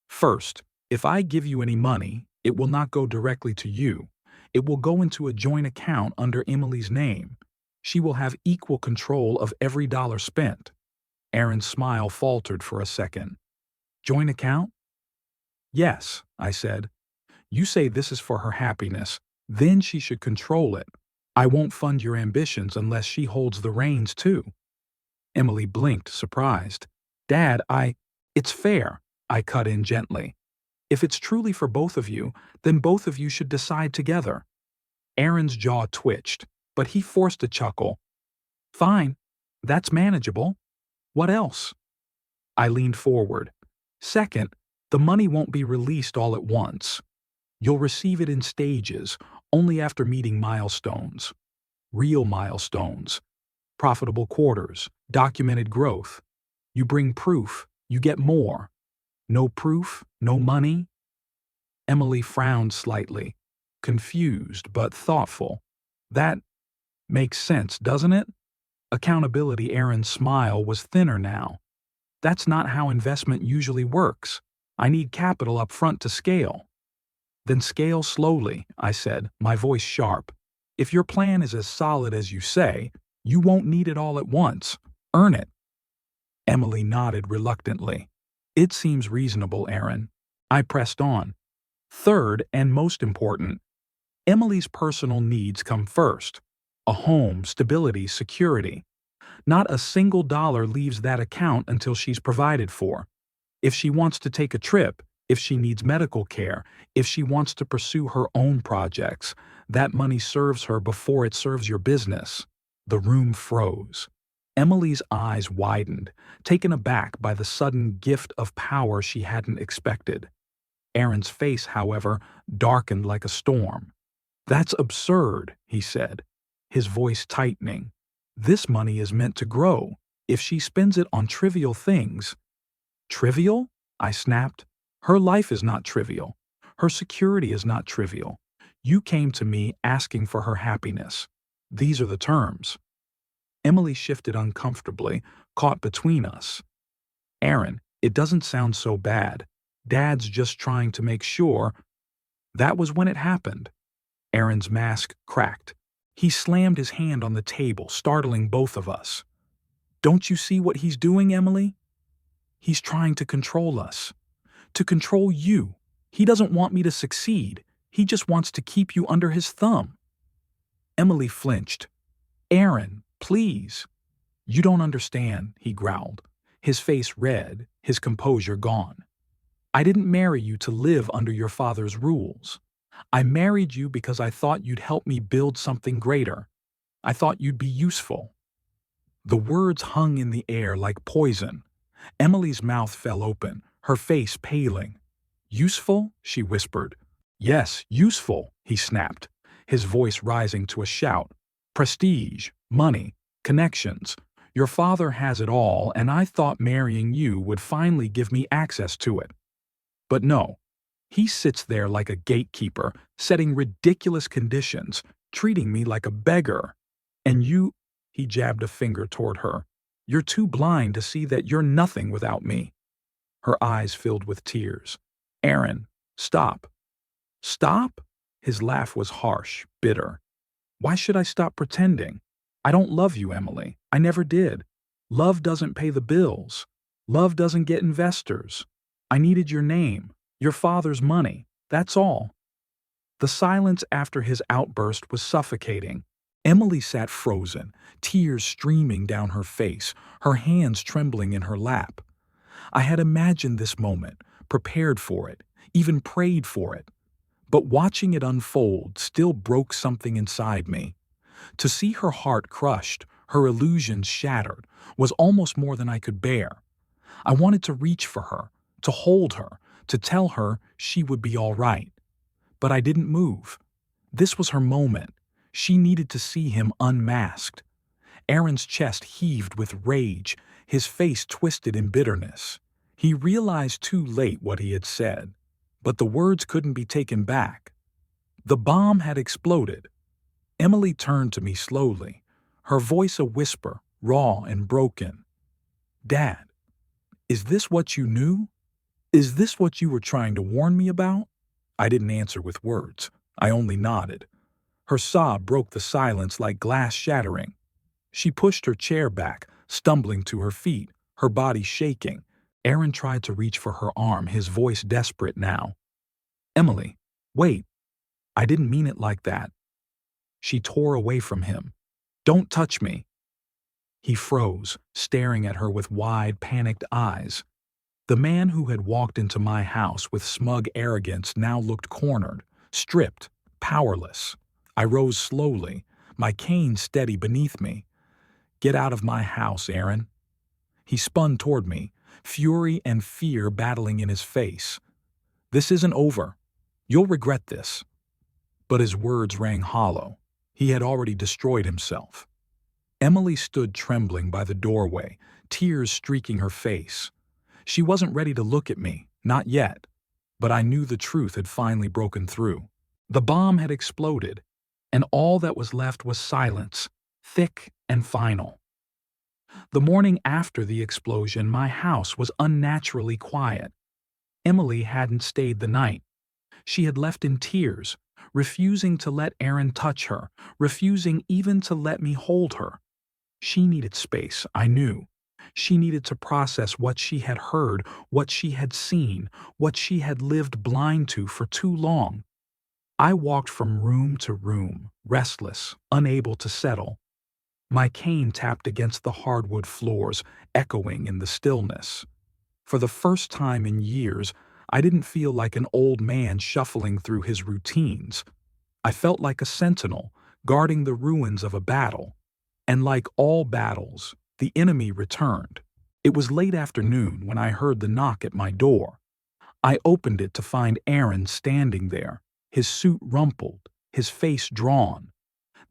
First, if I give you any money, it will not go directly to you. It will go into a joint account under Emily's name. She will have equal control of every dollar spent. Aaron's smile faltered for a second. Joint account? Yes, I said. You say this is for her happiness. Then she should control it. I won't fund your ambitions unless she holds the reins too. Emily blinked, surprised. Dad, It's fair, I cut in gently. If it's truly for both of you, then both of you should decide together. Aaron's jaw twitched, but he forced a chuckle. Fine, that's manageable. What else? I leaned forward. Second, the money won't be released all at once. You'll receive it in stages, only after meeting milestones. Real milestones. Profitable quarters, documented growth. You bring proof, you get more. No proof, no money? Emily frowned slightly, confused but thoughtful. That makes sense, doesn't it? Accountability. Aaron's smile was thinner now. That's not how investment usually works. I need capital up front to scale. Then scale slowly, I said, my voice sharp. If your plan is as solid as you say, you won't need it all at once. Earn it. Emily nodded reluctantly. It seems reasonable, Aaron. I pressed on. Third, and most important, Emily's personal needs come first. A home, stability, security. Not a single dollar leaves that account until she's provided for. If she wants to take a trip, if she needs medical care, if she wants to pursue her own projects, that money serves her before it serves your business. The room froze. Emily's eyes widened, taken aback by the sudden gift of power she hadn't expected. Aaron's face, however, darkened like a storm. That's absurd, he said, his voice tightening. This money is meant to grow. If she spends it on trivial things— Trivial? I snapped. Her life is not trivial. Her security is not trivial. You came to me asking for her happiness. These are the terms. Emily shifted uncomfortably, caught between us. Aaron, it doesn't sound so bad. Dad's just trying to make sure. That was when it happened. Aaron's mask cracked. He slammed his hand on the table, startling both of us. Don't you see what he's doing, Emily? He's trying to control us. To control you. He doesn't want me to succeed. He just wants to keep you under his thumb. Emily flinched. Aaron, please. You don't understand, he growled, his face red, his composure gone. I didn't marry you to live under your father's rules. I married you because I thought you'd help me build something greater. I thought you'd be useful. The words hung in the air like poison. Emily's mouth fell open, her face paling. Useful? She whispered. Yes, useful, he snapped, his voice rising to a shout. Prestige, money, connections. Your father has it all, and I thought marrying you would finally give me access to it. But no. He sits there like a gatekeeper, setting ridiculous conditions, treating me like a beggar. And you— he jabbed a finger toward her. You're too blind to see that you're nothing without me. Her eyes filled with tears. Aaron, stop. Stop? His laugh was harsh, bitter. Why should I stop pretending? I don't love you, Emily. I never did. Love doesn't pay the bills. Love doesn't get investors. I needed your name, your father's money. That's all. The silence after his outburst was suffocating. Emily sat frozen, tears streaming down her face, her hands trembling in her lap. I had imagined this moment, prepared for it, even prayed for it. But watching it unfold still broke something inside me. To see her heart crushed, her illusions shattered, was almost more than I could bear. I wanted to reach for her, to hold her, to tell her she would be all right. But I didn't move. This was her moment. She needed to see him unmasked. Aaron's chest heaved with rage, his face twisted in bitterness. He realized too late what he had said, but the words couldn't be taken back. The bomb had exploded. Emily turned to me slowly, her voice a whisper, raw and broken. Dad, is this what you knew? Is this what you were trying to warn me about? I didn't answer with words. I only nodded. Her sob broke the silence like glass shattering. She pushed her chair back, stumbling to her feet, her body shaking. Aaron tried to reach for her arm, his voice desperate now. "Emily, wait. I didn't mean it like that." She tore away from him. "Don't touch me." He froze, staring at her with wide, panicked eyes. The man who had walked into my house with smug arrogance now looked cornered, stripped, powerless. I rose slowly, my cane steady beneath me. "Get out of my house, Aaron." He spun toward me, fury and fear battling in his face. "This isn't over. You'll regret this." But his words rang hollow. He had already destroyed himself. Emily stood trembling by the doorway, tears streaking her face. She wasn't ready to look at me, not yet, but I knew the truth had finally broken through. The bomb had exploded, and all that was left was silence, thick and final. The morning after the explosion, my house was unnaturally quiet. Emily hadn't stayed the night. She had left in tears, refusing to let Aaron touch her, refusing even to let me hold her. She needed space, I knew. She needed to process what she had heard, what she had seen, what she had lived blind to for too long. I walked from room to room, restless, unable to settle. My cane tapped against the hardwood floors, echoing in the stillness. For the first time in years, I didn't feel like an old man shuffling through his routines. I felt like a sentinel, guarding the ruins of a battle. And like all battles, the enemy returned. It was late afternoon when I heard the knock at my door. I opened it to find Aaron standing there, his suit rumpled, his face drawn.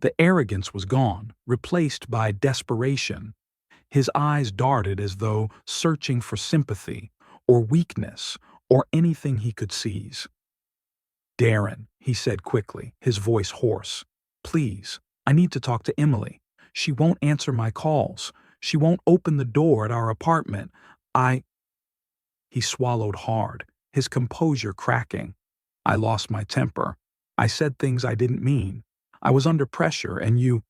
The arrogance was gone, replaced by desperation. His eyes darted as though searching for sympathy, or weakness, or anything he could seize. "Darren," he said quickly, his voice hoarse. "Please, I need to talk to Emily. She won't answer my calls. She won't open the door at our apartment. He swallowed hard, his composure cracking. I lost my temper. I said things I didn't mean. I was under pressure, and you—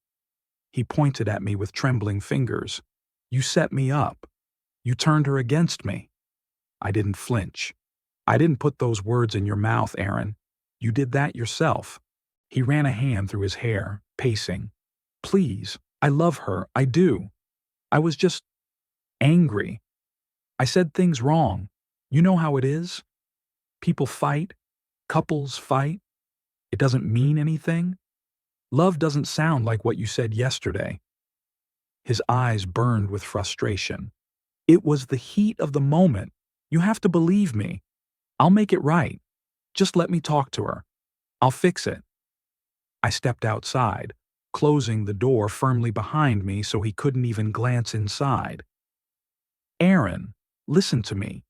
He pointed at me with trembling fingers. "You set me up. You turned her against me." I didn't flinch. "I didn't put those words in your mouth, Aaron. You did that yourself." He ran a hand through his hair, pacing. "Please, I love her, I do. I was just angry. I said things wrong. You know how it is? People fight. Couples fight. It doesn't mean anything. Love doesn't sound like what you said yesterday." His eyes burned with frustration. "It was the heat of the moment. You have to believe me. I'll make it right. Just let me talk to her. I'll fix it." I stepped outside, closing the door firmly behind me so he couldn't even glance inside. "Aaron, listen to me.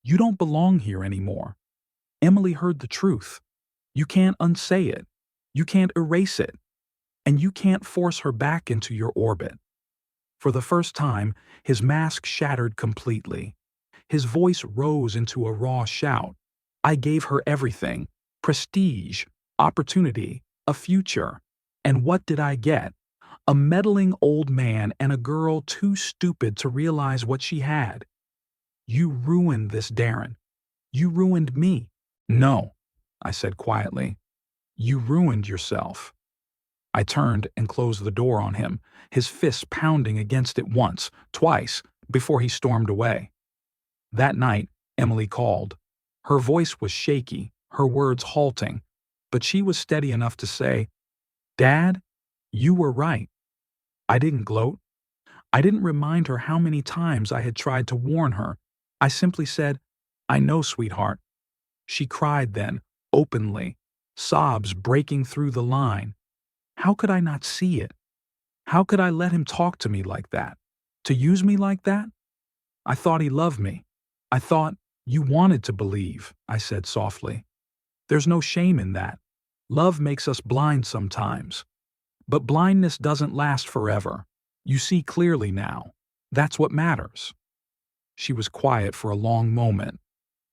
You don't belong here anymore. Emily heard the truth. You can't unsay it. You can't erase it. And you can't force her back into your orbit." For the first time, his mask shattered completely. His voice rose into a raw shout. "I gave her everything: prestige, opportunity, a future. And what did I get? A meddling old man and a girl too stupid to realize what she had. You ruined this, Darren. You ruined me." "No," I said quietly. "You ruined yourself." I turned and closed the door on him, his fists pounding against it once, twice, before he stormed away. That night, Emily called. Her voice was shaky, her words halting, but she was steady enough to say, "Dad, you were right." I didn't gloat. I didn't remind her how many times I had tried to warn her. I simply said, "I know, sweetheart." She cried then, openly, sobs breaking through the line. How could I not see it? How could I let him talk to me like that? To use me like that? I thought he loved me. I thought— "You wanted to believe," I said softly. "There's no shame in that. Love makes us blind sometimes. But blindness doesn't last forever. You see clearly now. That's what matters." She was quiet for a long moment.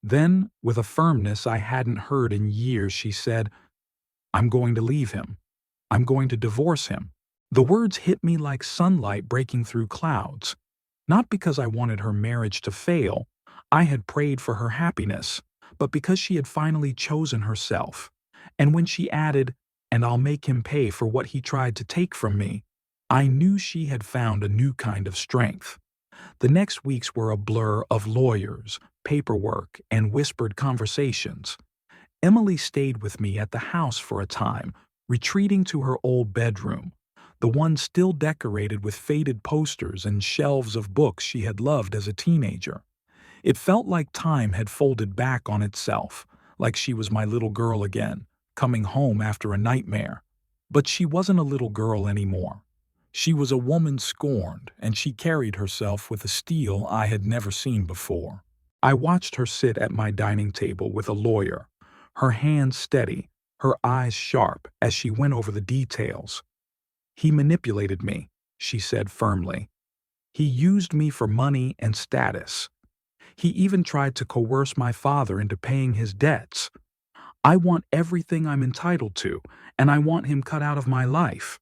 Then, with a firmness I hadn't heard in years, she said, "I'm going to leave him. I'm going to divorce him." The words hit me like sunlight breaking through clouds. Not because I wanted her marriage to fail. I had prayed for her happiness, but because she had finally chosen herself. And when she added, "And I'll make him pay for what he tried to take from me," I knew she had found a new kind of strength. The next weeks were a blur of lawyers, paperwork, and whispered conversations. Emily stayed with me at the house for a time, retreating to her old bedroom, the one still decorated with faded posters and shelves of books she had loved as a teenager. It felt like time had folded back on itself, like she was my little girl again, coming home after a nightmare. But she wasn't a little girl anymore. She was a woman scorned, and she carried herself with a steel I had never seen before. I watched her sit at my dining table with a lawyer, her hands steady, her eyes sharp as she went over the details. "He manipulated me," she said firmly. "He used me for money and status. He even tried to coerce my father into paying his debts. I want everything I'm entitled to, and I want him cut out of my life."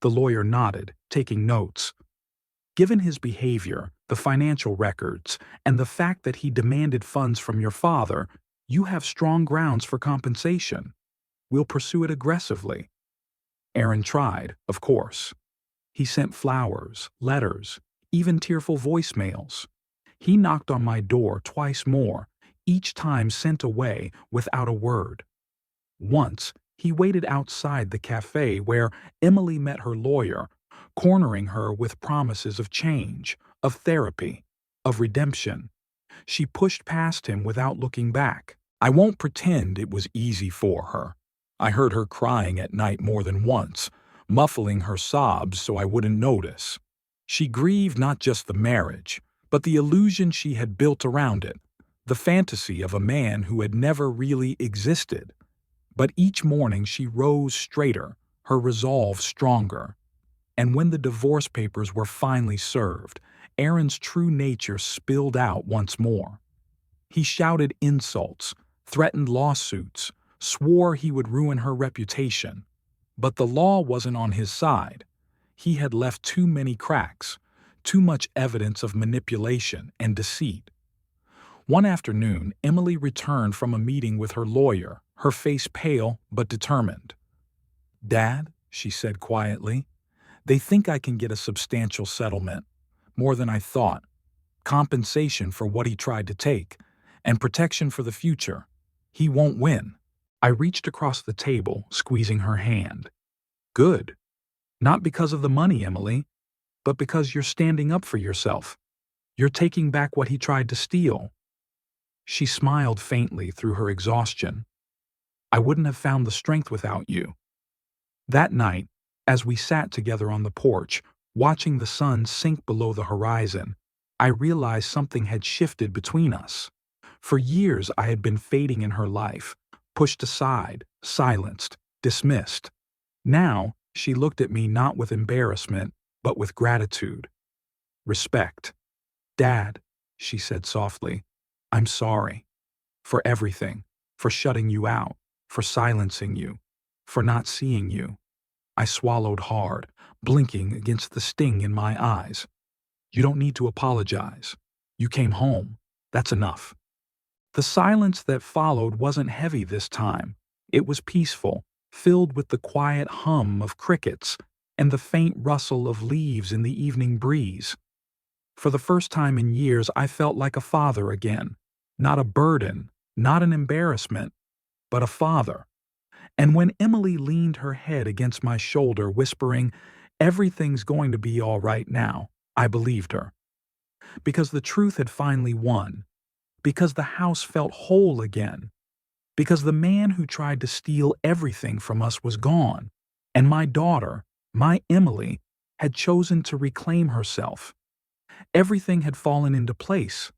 The lawyer nodded, taking notes. "Given his behavior, the financial records, and the fact that he demanded funds from your father, you have strong grounds for compensation. We'll pursue it aggressively." Aaron tried, of course. He sent flowers, letters, even tearful voicemails. He knocked on my door twice more, each time sent away without a word. Once, he waited outside the cafe where Emily met her lawyer, cornering her with promises of change, of therapy, of redemption. She pushed past him without looking back. I won't pretend it was easy for her. I heard her crying at night more than once, muffling her sobs so I wouldn't notice. She grieved not just the marriage, but the illusion she had built around it, the fantasy of a man who had never really existed. But each morning she rose straighter, her resolve stronger. And when the divorce papers were finally served, Aaron's true nature spilled out once more. He shouted insults, threatened lawsuits, swore he would ruin her reputation. But the law wasn't on his side. He had left too many cracks, too much evidence of manipulation and deceit. One afternoon, Emily returned from a meeting with her lawyer, her face pale but determined. "Dad," she said quietly, "they think I can get a substantial settlement, more than I thought, compensation for what he tried to take, and protection for the future. He won't win." I reached across the table, squeezing her hand. "Good. Not because of the money, Emily, but because you're standing up for yourself. You're taking back what he tried to steal." She smiled faintly through her exhaustion. "I wouldn't have found the strength without you." That night, as we sat together on the porch, watching the sun sink below the horizon, I realized something had shifted between us. For years I had been fading in her life, pushed aside, silenced, dismissed. Now she looked at me not with embarrassment, but with gratitude. Respect. "Dad," she said softly, "I'm sorry. For everything. For shutting you out. For silencing you. For not seeing you." I swallowed hard, blinking against the sting in my eyes. "You don't need to apologize. You came home. That's enough." The silence that followed wasn't heavy this time. It was peaceful, filled with the quiet hum of crickets and the faint rustle of leaves in the evening breeze. For the first time in years, I felt like a father again. Not a burden, not an embarrassment, but a father. And when Emily leaned her head against my shoulder, whispering, "Everything's going to be all right now," I believed her. Because the truth had finally won. Because the house felt whole again. Because the man who tried to steal everything from us was gone. And my daughter, my Emily, had chosen to reclaim herself. Everything had fallen into place.